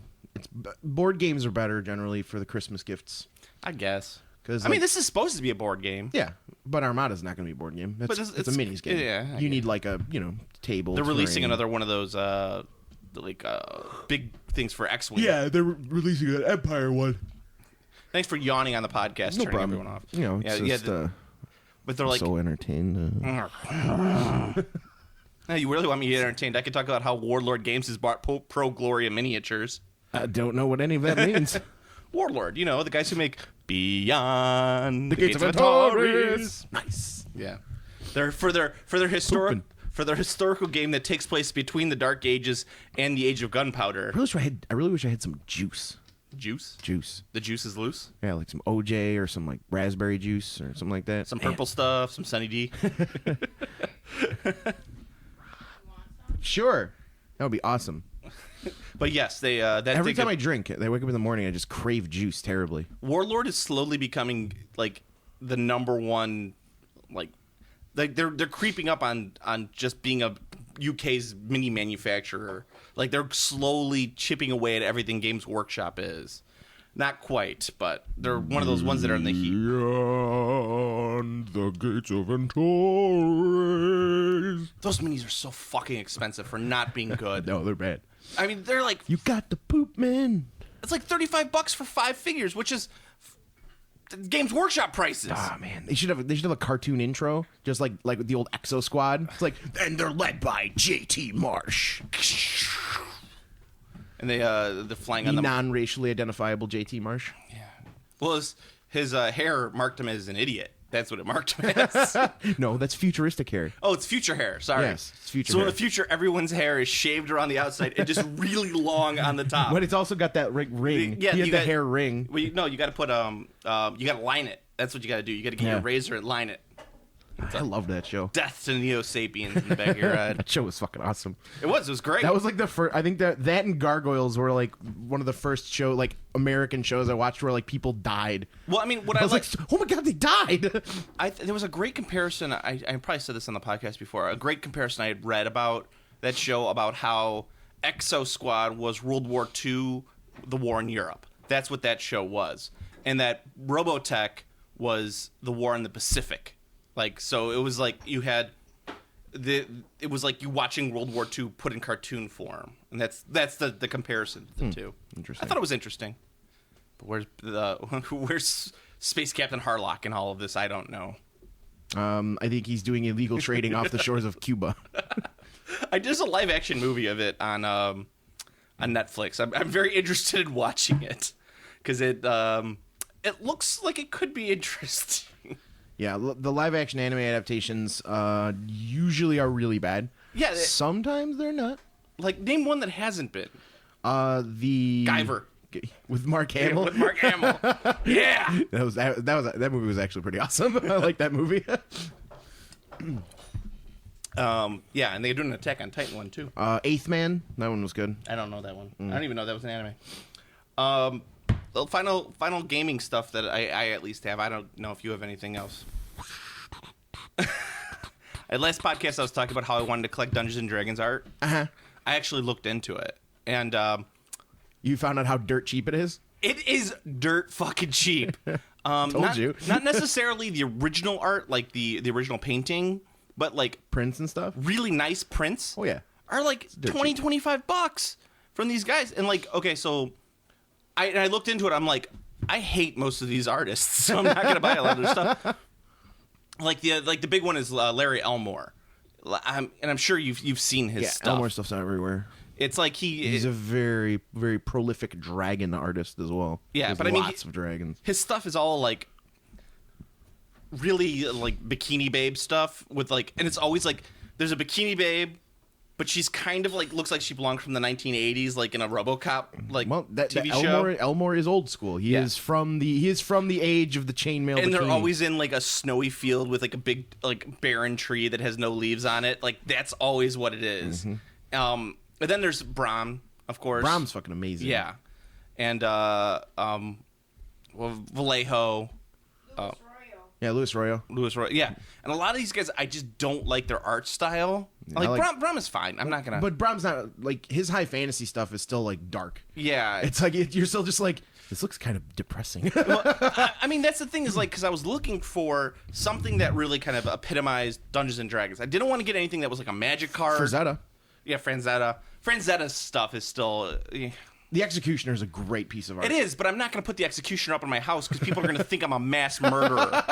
Board games are better generally for the Christmas gifts. I guess. Because this is supposed to be a board game. Yeah, but Armada's not going to be a board game. It's a minis game. Yeah, you need a table. They're releasing terrain. another one of those big things for X-wing. Yeah, they're releasing an Empire one. Thanks for yawning on the podcast, No turning problem. everyone off. It's just, but they're like, so entertained. Now, you really want me to get entertained? I could talk about how Warlord Games has bought Pro Gloria miniatures. I don't know what any of that means. Warlord, the guys who make Beyond The Gates of Antares. Nice. Yeah, they're for their historical game that takes place between the Dark Ages and the Age of Gunpowder. I really wish I had some juice. Juice. The juice is loose. Yeah, like some OJ or some raspberry juice or something like that. Some purple stuff. Some Sunny D. Sure, that would be awesome. But yes, they every time I drink, I wake up in the morning, I just crave juice terribly. Warlord is slowly becoming the number one, they're creeping up on just being a UK's mini manufacturer. They're slowly chipping away at everything Games Workshop is. Not quite, but they're one of those ones that are in the heat. Beyond the Gates of Antares. Those minis are so fucking expensive for not being good. No, they're bad. I mean, they're You got the poop, man. It's $35 for 5 figures, which is Games Workshop prices. Ah, man, they should have a cartoon intro, just like the old Exo Squad. It's and they're led by JT Marsh. And they're flying on The the non-racially identifiable JT Marsh. Yeah. Well, his hair marked him as an idiot. That's what it marked him as. No, that's futuristic hair. Oh, it's future hair. Sorry. Yes, it's future So hair. in the future, everyone's hair is shaved around the outside and just really long on the top. But it's also got that ring. Yeah, he you had the got- hair ring. Well, you got to put you got to line it. That's what you got to do. You got to get your razor and line it. I love that show. Death to Neo Sapiens in the back of your head. That show was fucking awesome. It was great. That was the first. I think that and Gargoyles were one of the first American shows I watched where people died. Well, I mean, what I was like, oh my god, they died. there was a great comparison. I probably said this on the podcast before. A great comparison I had read about that show about how Exo Squad was World War II, the war in Europe. That's what that show was, and that Robotech was the war in the Pacific. So it was you had it was you watching World War II put in cartoon form, and that's the comparison to the two. Interesting. I thought it was interesting. But where's Space Captain Harlock in all of this? I don't know. I think he's doing illegal trading off the shores of Cuba. There's a live action movie of it on Netflix. I'm very interested in watching it because it looks like it could be interesting. Yeah, the live action anime adaptations usually are really bad. Yeah, sometimes they're not. Like, name one that hasn't been. The Guyver with Mark Hamill. With Mark Hamill. Yeah. That movie was actually pretty awesome. I like that movie. Yeah, and they're doing an Attack on Titan one too. Eighth Man, that one was good. I don't know that one. I don't even know that was an anime. The final gaming stuff that I at least have. I don't know if you have anything else. At last podcast, I was talking about how I wanted to collect Dungeons and Dragons art. Uh-huh. I actually looked into it, and you found out how dirt cheap it is? It is dirt fucking cheap. Told you. Not necessarily the original art, like the original painting, but like Prints and stuff? really nice prints. Oh, yeah. Are like $20-$25 from these guys. And like, okay, so I looked into it. I'm like, I hate most of these artists, so I'm not gonna buy a lot of their stuff. Like the big one is Larry Elmore, and I'm sure you've seen his stuff. Elmore stuff's everywhere. It's like he's a very, very prolific dragon artist as well. Yeah, There's but I mean, lots of dragons. His stuff is all like really like Bikini Babe stuff with like, and it's always like there's a Bikini Babe, but she's kind of like looks like she belonged from the 1980s, like in a RoboCop like TV show. Elmore is old school. He is from the age of the chainmail. And bikini. they're always in like a snowy field with like a big like barren tree that has no leaves on it. Like that's always what it is. Mm-hmm. And then there's Brahm, of course. Brahm's fucking amazing. Yeah, and Vallejo. Yeah, Louis Royo. Yeah, and a lot of these guys, I just don't like their art style. Like Brahm is fine. I'm not gonna. But Brahm's not like his high fantasy stuff is still like dark. Yeah, it's like you're still just like this looks kind of depressing. Well, I mean, that's the thing is like because I was looking for something that really kind of epitomized Dungeons and Dragons. I didn't want to get anything that was like a magic card. Frazetta. Yeah, Franzetta. Franzetta's stuff is still. The Executioner is a great piece of art. It is, but I'm not going to put the Executioner up in my house because people are going to think I'm a mass murderer.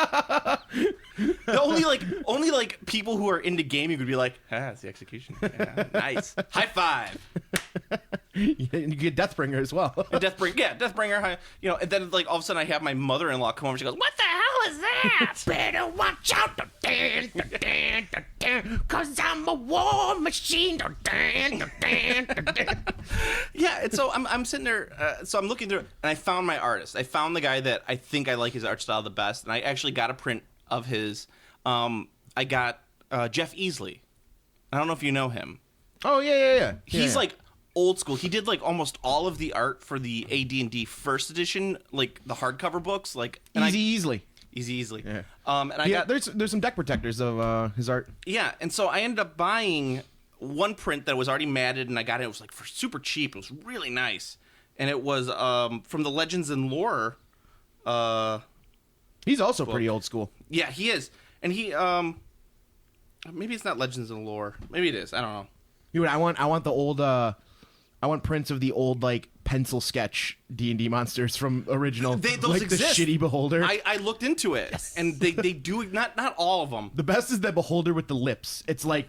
Only like people who are into gaming would be like, it's the Executioner. Yeah, nice. High five. You get Deathbringer as well. Deathbringer. You know, and then like all of a sudden I have my mother-in-law come over. She goes, "What the hell is that? Better watch out, cause I'm a war machine. Yeah, and so I'm sitting there, so I'm looking through, and I found my artist. I found the guy that I think I like his art style the best, and I actually got a print of his. I got Jeff Easley. I don't know if you know him. Oh yeah. He's like old school. He did like almost all of the art for the AD&D first edition, like the hardcover books, like Easily. Yeah. And there's some deck protectors of his art. Yeah, and so I ended up buying one print that was already matted, and I got it. It was like for super cheap. It was really nice, and it was from the Legends and Lore. He's also pretty old school. Yeah, he is, and he maybe it's not Legends and Lore. Maybe it is. I don't know. I want the old. I want prints of the old like pencil sketch D&D monsters from original. Those like exist. The shitty Beholder. I looked into it, and they do not all of them. The best is the Beholder with the lips. It's like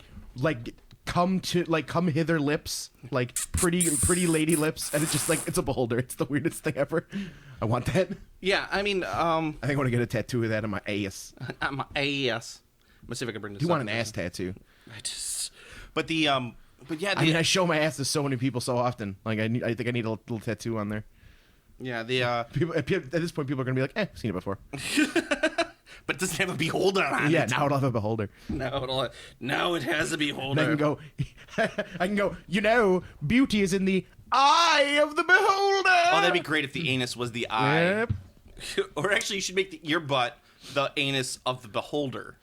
come hither lips, like pretty lady lips, and it's just like it's a Beholder. It's the weirdest thing ever. I want that. Yeah, I mean, I think I want to get a tattoo of that on my ass. On my ass. Let's see if I can bring this. You want an ass tattoo? But yeah. I mean, I show my ass to so many people so often. Like I think I need a little tattoo on there. Yeah, people at this point, people are gonna be like, "I've seen it before." But it doesn't have a beholder on it. Yeah, now it'll have a beholder. Now it has a beholder. And I can go. You know, beauty is in the eye of the beholder. Oh, that'd be great if the anus was the eye. Yep. Or actually, you should make your butt the anus of the beholder.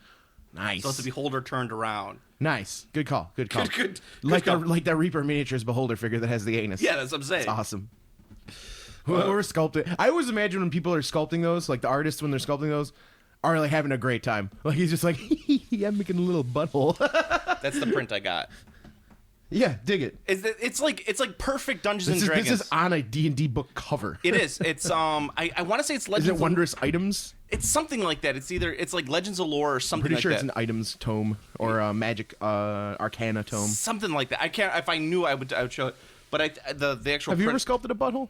Nice. So it's the beholder turned around. Nice. Good call. Good call. Good like call. like that Reaper Miniatures beholder figure that has the anus. Yeah, that's what I'm saying. It's awesome. We're sculpting. I always imagine when people are sculpting those, like the artists when they're sculpting those, are like having a great time. Like he's just like, I'm making a little butthole. That's the print I got. Yeah, dig it. It's like perfect Dungeons and Dragons. This is on a D&D book cover. It is. It's I want to say it's Legends. Is it Wondrous Items? It's something like that. It's like Legends of Lore or something Pretty like sure that. it's an items tome or a magic arcana tome. Something like that. I can't. If I knew, I would show it. But the actual. Have you ever sculpted a butthole?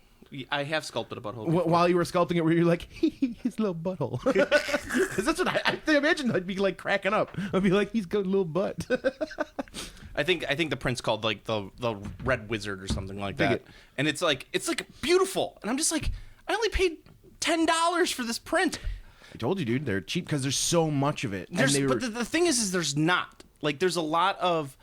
I have sculpted a butthole. While you were sculpting it, were you like, his little butthole? Because that's what I imagine. I'd be like cracking up. I'd be like, he's got a little butt. I think the print's called like the Red Wizard or something like Dig that. it. And it's like beautiful. And I'm just like, I only paid $10 for this print. I told you, dude, they're cheap because there's so much of it. But the thing is there's not. Like, there's a lot of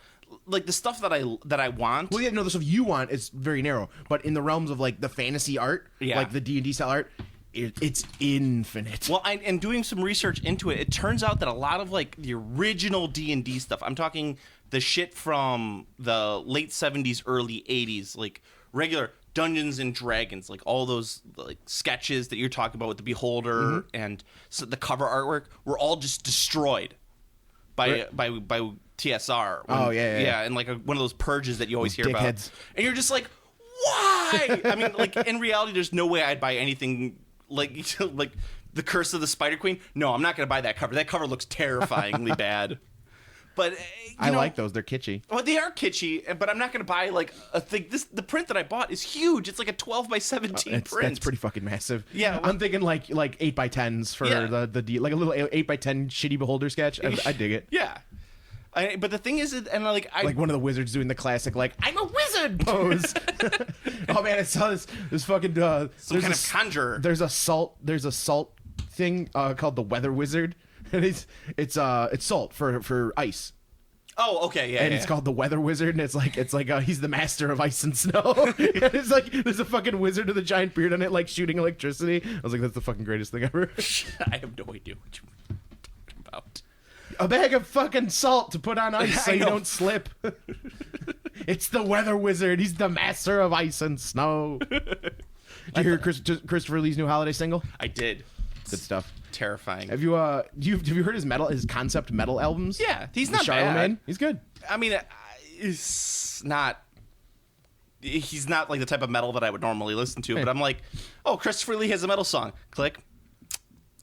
like the stuff that I want. Well, yeah, no, the stuff you want is very narrow, but in the realms of like the fantasy art, like the D&D style art, it's infinite. Well, and doing some research into it, it turns out that a lot of like the original D&D stuff, I'm talking the shit from the late 70s, early 80s, like regular Dungeons and Dragons, like all those like sketches that you're talking about with the Beholder and so the cover artwork were all just destroyed by TSR. Yeah, and like one of those purges that you always hear about. And you're just like, why? I mean, like in reality, there's no way I'd buy anything like the Curse of the Spider Queen. No, I'm not going to buy that cover. That cover looks terrifyingly bad. But I like those. They're kitschy. Well, they are kitschy, but I'm not going to buy like a thing. The print that I bought is huge. It's like a 12 by 17 print. That's pretty fucking massive. Yeah, I'm thinking like 8 by 10s for the like a little 8 by 10 shitty Beholder sketch. I dig it. Yeah. But the thing is, and like one of the wizards doing the classic like I'm a wizard pose. Oh man, I saw this fucking some kind of conjurer. There's a salt thing called the Weather Wizard, and it's salt for ice. Oh, okay, yeah. And it's called the Weather Wizard, and it's like he's the master of ice and snow. And it's like there's a fucking wizard with a giant beard on it, like shooting electricity. I was like, that's the fucking greatest thing ever. I have no idea what you're talking about. A bag of fucking salt to put on ice so you don't slip. It's the Weather Wizard. He's the master of ice and snow. Did you hear Christopher Lee's new holiday single? I did. Good stuff. Terrifying. Have you heard his concept metal albums? Yeah, he's not Charlemagne? bad. He's good. I mean, he's not like the type of metal that I would normally listen to, but I'm like, oh, Christopher Lee has a metal song. Click.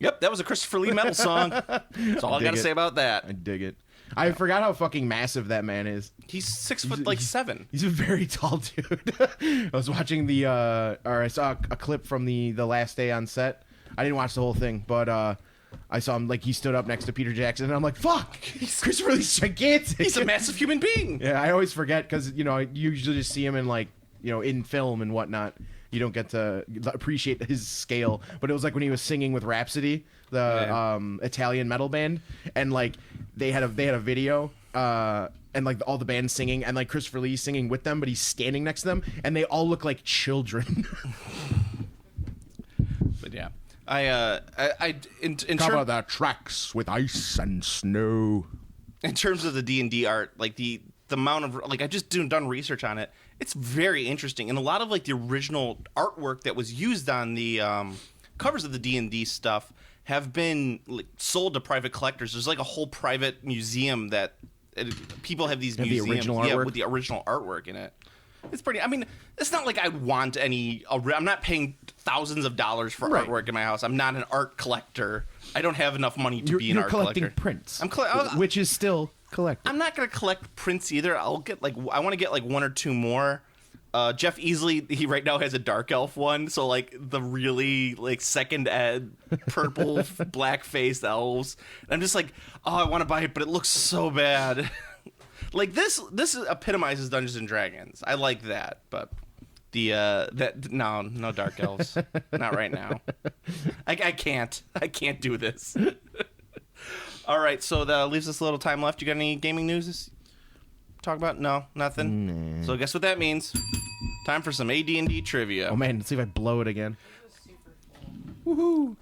Yep, that was a Christopher Lee metal song. That's all I got to say about that. I dig it. I forgot how fucking massive that man is. He's 6'7". He's a very tall dude. I was watching I saw a clip from the last day on set. I didn't watch the whole thing, but I saw him, like, he stood up next to Peter Jackson, and I'm like, fuck! Christopher Lee's gigantic! He's a massive human being! Yeah, I always forget, because, you usually just see him in, like, in film and whatnot. You don't get to appreciate his scale. But it was like when he was singing with Rhapsody, the Italian metal band, and, like, they had a video, and, like, all the band singing, and, like, Christopher Lee singing with them, but he's standing next to them, and they all look like children. But, yeah. In Cover the tracks with ice and snow. In terms of the D&D art, like the amount of like I just done research on it. It's very interesting, and a lot of like the original artwork that was used on the covers of the D&D stuff have been like, sold to private collectors. There's like a whole private museum that people have these museums the original artwork? with the original artwork in it. It's pretty. I mean, it's not like I want any. I'm not paying thousands of dollars for artwork in my house. I'm not an art collector. I don't have enough money to be an art collector. You're collecting prints, which is still collecting. I'm not going to collect prints either. I'll get like I want to get like one or two more. Jeff Easley, he right now has a Dark Elf one, so like the really like second ed purple black faced elves. And I'm just like, oh, I want to buy it, but it looks so bad. Like this epitomizes Dungeons and Dragons. I like that, but no Dark Elves, not right now. I can't do this. All right, so that leaves us a little time left. You got any gaming news to talk about? No, nothing. So guess what that means? Time for some AD&D trivia. Oh man, let's see if I blow it again. Woohoo!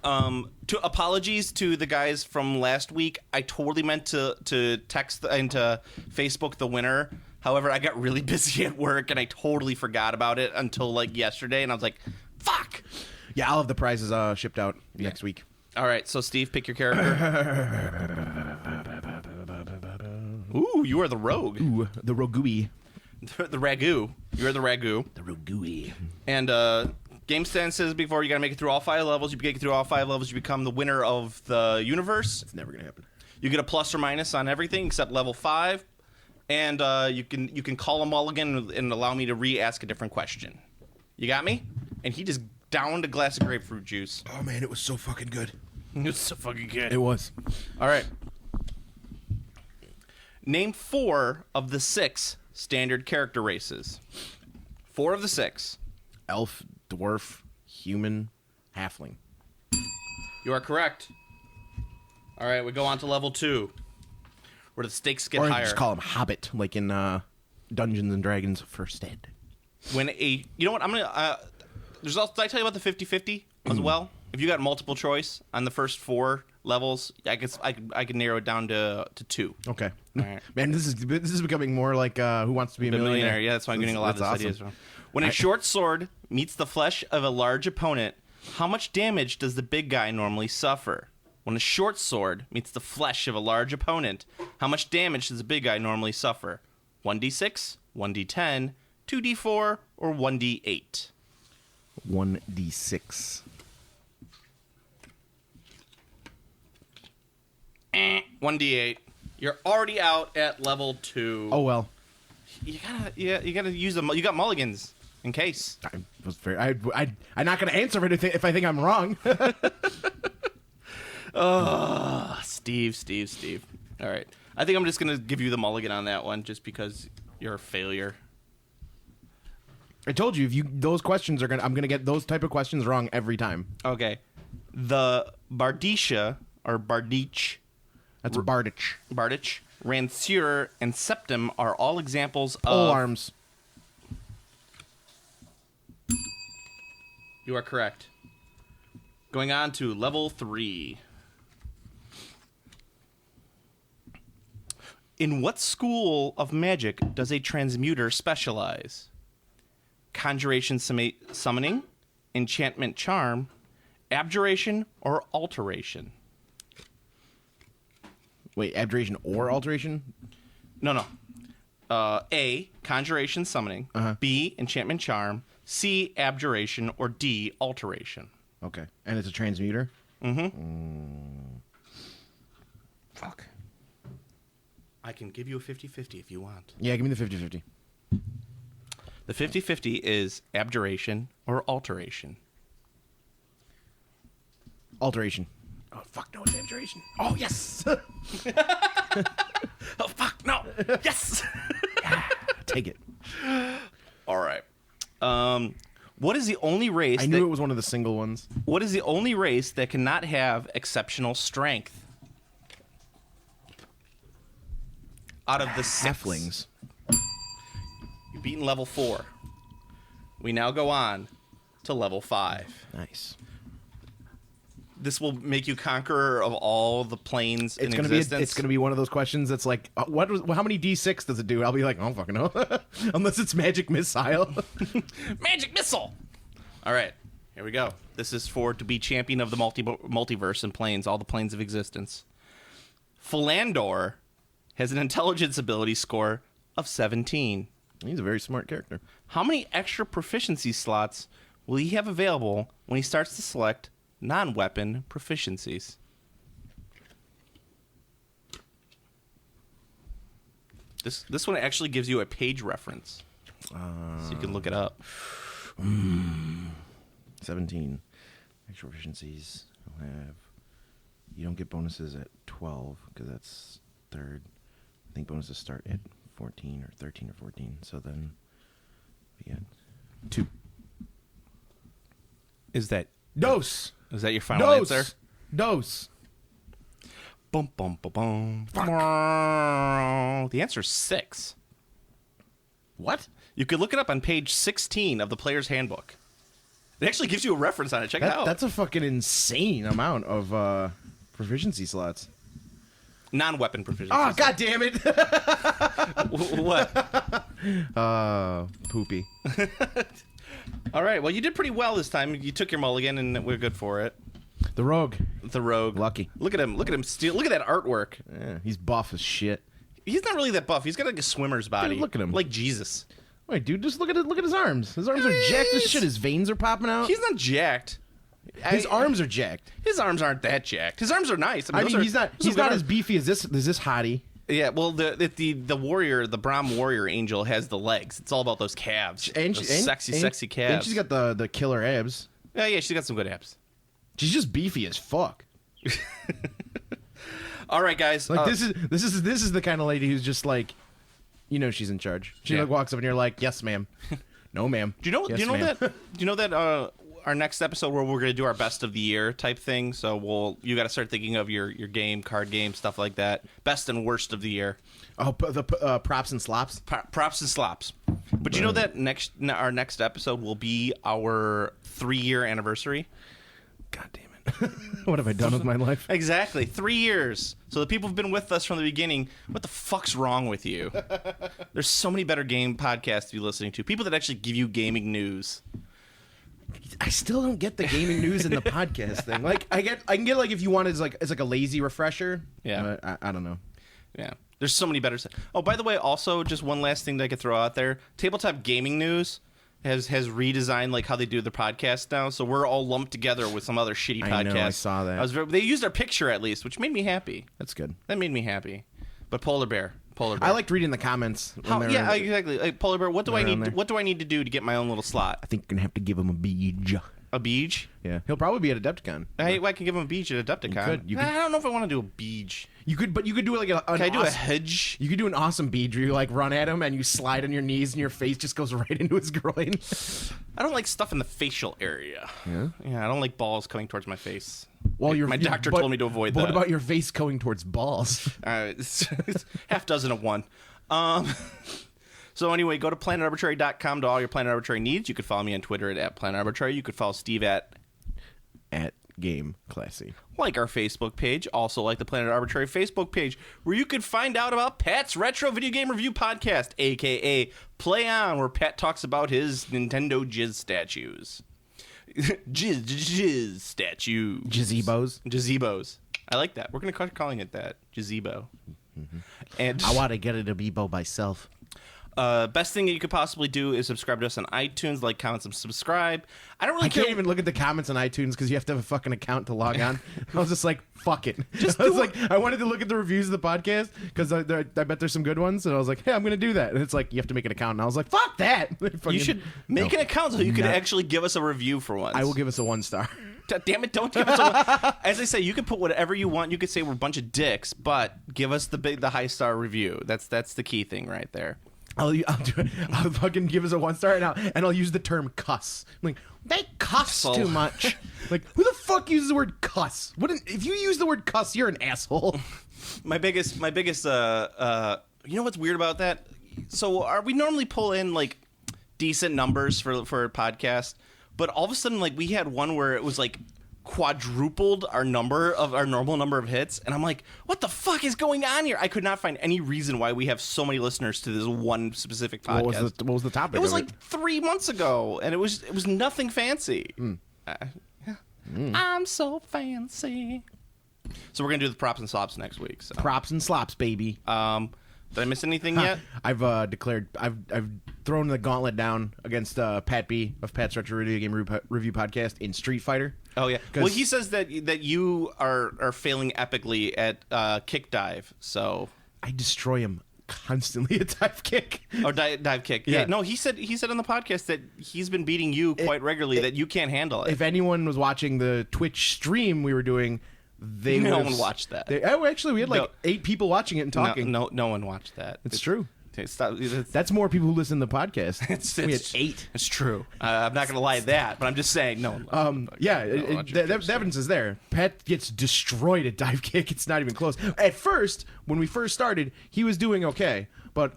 Apologies to the guys from last week. I totally meant to text and to Facebook the winner. However, I got really busy at work and I totally forgot about it until like yesterday, and I was like, "Fuck!" Yeah, I'll have the prizes shipped out next week. All right, so Steve, pick your character. Ooh, you are the rogue. Ooh, the roguey. The ragu. You're the ragu. The roguey. And Game stand says before you got to make it through all 5 levels. You make it through all 5 levels, you become the winner of the universe. It's never gonna happen. You get a plus or minus on everything except level 5, and you can call a mulligan and allow me to re-ask a different question. You got me? And he just downed a glass of grapefruit juice. Oh man, it was so fucking good. It was so fucking good. It was. All right. Name 4 of the 6 standard character races. 4 of the 6. Elf, dwarf, human, halfling. You are correct. All right, we go on to level 2, where the stakes get Or higher. just call him Hobbit, like in Dungeons and Dragons First Ed. When you know what, I'm gonna. There's also, did I tell you about the 50-50 as well? If you got multiple choice on the first 4 levels, I could narrow it down to 2. Okay. All right. Man, this is becoming more like Who Wants to Be a Millionaire? Yeah, that's why I'm getting a lot of That's these ideas from. When a short sword meets the flesh of a large opponent, how much damage does the big guy normally suffer? When a short sword meets the flesh of a large opponent, how much damage does the big guy normally suffer? 1d6, 1d10, 2d4, or 1d8? 1d6. 1d8. You're already out at level 2. Oh well. You gotta use them. You got mulligans in case. I'm not going to answer if I think I'm wrong. Steve. All right. I think I'm just gonna give you the mulligan on that one, just because you're a failure. I told you those questions I'm gonna get those type of questions wrong every time. Okay. The Bardisha or Bardich. That's Bardich. Bardich, Rancier, and Septim are all examples of Pole arms. You are correct. Going on to level 3. In what school of magic does a transmuter specialize? Conjuration summoning, enchantment charm, abjuration, or alteration? Wait, abjuration or alteration? No. A, conjuration summoning. B, enchantment charm. C, abjuration. Or D, alteration. Okay. And it's a transmuter? Fuck. I can give you a 50-50 if you want. Yeah, give me the 50-50. The 50-50 is abjuration or alteration. Alteration. Oh, fuck no, it's abjuration. Oh, yes! Oh, fuck, no! Yes! Take it. All right. What is the only race I knew it was one of the single ones. What is the only race that cannot have exceptional strength? Out of the 6. Halflings. You've beaten level 4. We now go on to level 5. Nice. This will make you conqueror of all the planes in existence. It's gonna be one of those questions that's like, how many D6 does it do? I'll be like, I don't fucking know. Unless it's magic missile. Magic missile! All right, here we go. This is to be champion of the multiverse and planes, all the planes of existence. Philandor has an intelligence ability score of 17. He's a very smart character. How many extra proficiency slots will he have available when he starts to select non-weapon proficiencies? This one actually gives you a page reference, so you can look it up. 17. Extra proficiencies. I'll have. You don't get bonuses at 12 because that's 3rd. I think bonuses start at 14 or 13 or 14. So then we get 2. Is that Dose. Is that your final answer? Dose. Bum, bum, bum, bum. The answer is 6. What? You could look it up on page 16 of the player's handbook. It actually gives you a reference on it. Check it out. That's a fucking insane amount of proficiency slots. Non-weapon proficiency. Oh, god damn it. What? Poopy. All right. Well, you did pretty well this time. You took your mulligan, and we're good for it. The rogue. The rogue. Lucky. Look at him. Look at him steal. Look at that artwork. Yeah, he's buff as shit. He's not really that buff. He's got like a swimmer's body. Dude, look at him. Like Jesus. Wait, dude, just look at his arms. His arms are jacked as shit. His veins are popping out. He's not jacked. His arms are jacked. His arms aren't that jacked. His arms are nice. I mean, he's not as beefy as this hottie. Yeah, well, the warrior, the Brahm warrior angel has the legs. It's all about those calves, those sexy calves. And she's got the killer abs. Yeah, she's got some good abs. She's just beefy as fuck. All right, guys. Like this is the kind of lady who's just like, she's in charge. She like walks up and you're like, yes, ma'am. No, ma'am. Do you know that our next episode where we're going to do our best of the year type thing? So you got to start thinking of your game, card game, stuff like that. Best and worst of the year. Oh, the props and slops. Props and slops. But you know that our next episode will be our 3-year anniversary. God damn it. What have I done with my life? Exactly. 3 years. So the people who've been with us from the beginning, what the fuck's wrong with you? There's so many better game podcasts to be listening to. People that actually give you gaming news. I still don't get the gaming news in the podcast thing. Like I can get like if you want it's like a lazy refresher. Yeah. I don't know. Yeah. There's so many better. Oh, by the way, also just one last thing that I could throw out there. Tabletop Gaming News has redesigned like how they do the podcast now, so we're all lumped together with some other shitty podcast. I know, I saw that. They used our picture at least, which made me happy. That's good. That made me happy. But Polar Bear. I liked reading the comments. Yeah, exactly. Like, Polar Bear, what do I need to do to get my own little slot? I think you're gonna have to give him a beach. A beach? Yeah, he'll probably be at Adepticon. I can give him a beach at Adepticon. You could. I don't know if I want to do a beach. You could do like an Can I do a hedge? You could do an awesome beach where you like run at him and you slide on your knees and your face just goes right into his groin. I don't like stuff in the facial area. Yeah, I don't like balls coming towards my face. Well, my doctor told me to avoid that. What about your face going towards balls? It's half dozen of one. So anyway, go to planetarbitrary.com to all your Planet Arbitrary needs. You could follow me on Twitter at Planet Arbitrary. You could follow Steve at Game Classy. Like our Facebook page, also like the Planet Arbitrary Facebook page, where you could find out about Pat's Retro Video Game Review Podcast, a.k.a. Play On, where Pat talks about his Nintendo Jizz statues. Jizz statue. Gazebos. I like that. We're going to start calling it that. Gazebo. Mm-hmm. And I want to get it a Bebo myself. Best thing that you could possibly do is subscribe to us on iTunes, like, comment, and subscribe. I can't even look at the comments on iTunes because you have to have a fucking account to log on. I was just like, fuck it. I wanted to look at the reviews of the podcast because I bet there's some good ones, and I was like, hey, I'm gonna do that. And it's like you have to make an account, and I was like, fuck that. You should make an account so you can actually give us a review for once. I will give us a 1-star. Damn it! Don't give us a. As I say, you can put whatever you want. You could say we're a bunch of dicks, but give us the high star review. That's the key thing right there. I'll do it. I'll fucking give us a 1-star and I'll use the term cuss. I'm like, they cuss too much. Like, who the fuck uses the word cuss? If you use the word cuss, you're an asshole. My biggest you know what's weird about that? So we normally pull in like decent numbers for a podcast, but all of a sudden like we had one where it was like quadrupled our normal number of hits, and I'm like, what the fuck is going on here? I could not find any reason why we have so many listeners to this one specific podcast. What was the topic? It was like 3 months ago, and it was nothing fancy. I'm so fancy. So we're gonna do the props and slops next week. So. Props and slops, baby. Did I miss anything yet? I've thrown the gauntlet down against Pat B of Pat's Retro Video Game Review Podcast in Street Fighter. Oh yeah. Well, he says that you are failing epically at kick dive. So I destroy him constantly at dive kick. Oh, dive kick. Yeah. No, he said on the podcast that he's been beating you quite regularly. That you can't handle it. If anyone was watching the Twitch stream we were doing. No one watched that. Actually, we had like 8 people watching it and talking. No one watched that. It's true. Stop. That's more people who listen to the podcast. We had 8. It's true. I'm not going to lie to that, but I'm just saying no one. The evidence is there. Pat gets destroyed at dive kick. It's not even close. At first, when we first started, he was doing okay, but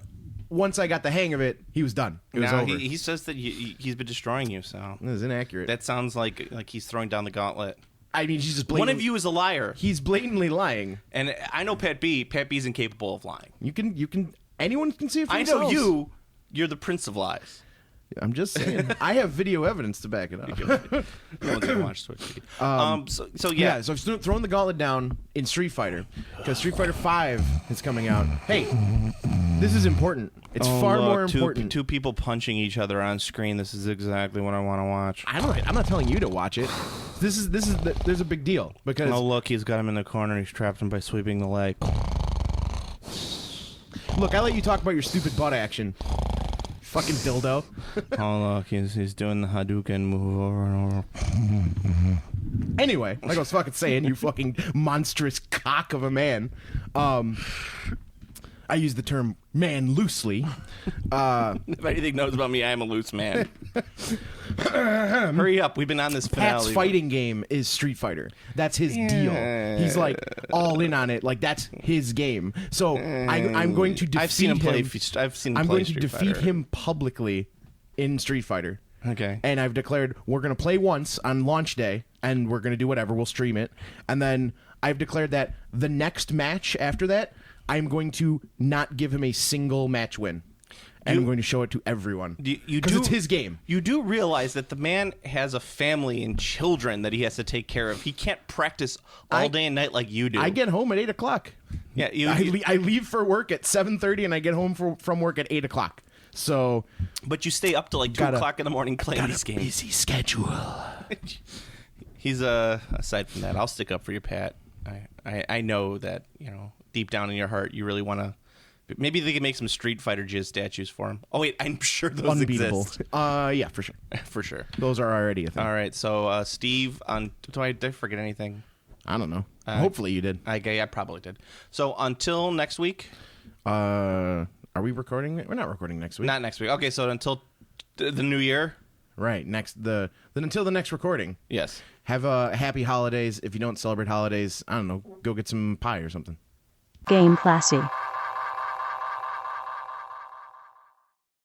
once I got the hang of it, he was done. It was over. He says that he's been destroying you. So that is inaccurate. That sounds like he's throwing down the gauntlet. I mean, he's just one of you is a liar. He's blatantly lying, and I know Pat B. Pat B's incapable of lying. You can. Anyone can see it for themselves. I know you're the prince of lies. I'm just saying. I have video evidence to back it up. No one's gonna watch Twitch. So I've thrown the gauntlet down in Street Fighter because Street Fighter 5 is coming out. Hey. This is important. It's far more important. Two people punching each other on screen. This is exactly what I want to watch. I'm not telling you to watch it. There's a big deal because. Oh look, he's got him in the corner. He's trapped him by sweeping the leg. Look, I let you talk about your stupid butt action. Fucking dildo. Oh look, he's doing the Hadouken move over and over. Anyway, like I was fucking saying, you fucking monstrous cock of a man. I use the term man loosely. If anything knows about me, I am a loose man. Hurry up, we've been on this finale. Pat's fighting game is Street Fighter. That's his deal. He's like all in on it. Like that's his game. So I'm going to defeat I've seen him play. I'm going to defeat him publicly in Street Fighter. Okay. And I've declared we're going to play once on launch day, and we're going to do whatever. We'll stream it. And then I've declared that the next match after that, I'm going to not give him a single match win. And I'm going to show it to everyone. Because it's his game. You do realize that the man has a family and children that he has to take care of. He can't practice all day and night like you do. I get home at 8 o'clock. Yeah, I leave for work at 7:30, and I get home from work at 8 o'clock. So, but you stay up till like 2 o'clock in the morning playing these games. Busy schedule. He's aside from that, I'll stick up for you, Pat. I know that deep down in your heart you really want to. Maybe they can make some Street Fighter jizz statues for him. Oh wait, I'm sure those unbeatable. Exist. Yeah, for sure, for sure. Those are already a thing. All right, so Steve, did I forget anything? I don't know. Hopefully you did. I probably did. So until next week. Are we recording? We're not recording next week. Not next week. Okay, so until the new year. Right. Then until the next recording. Yes. Have a happy holidays. If you don't celebrate holidays, I don't know, go get some pie or something. Game Classy.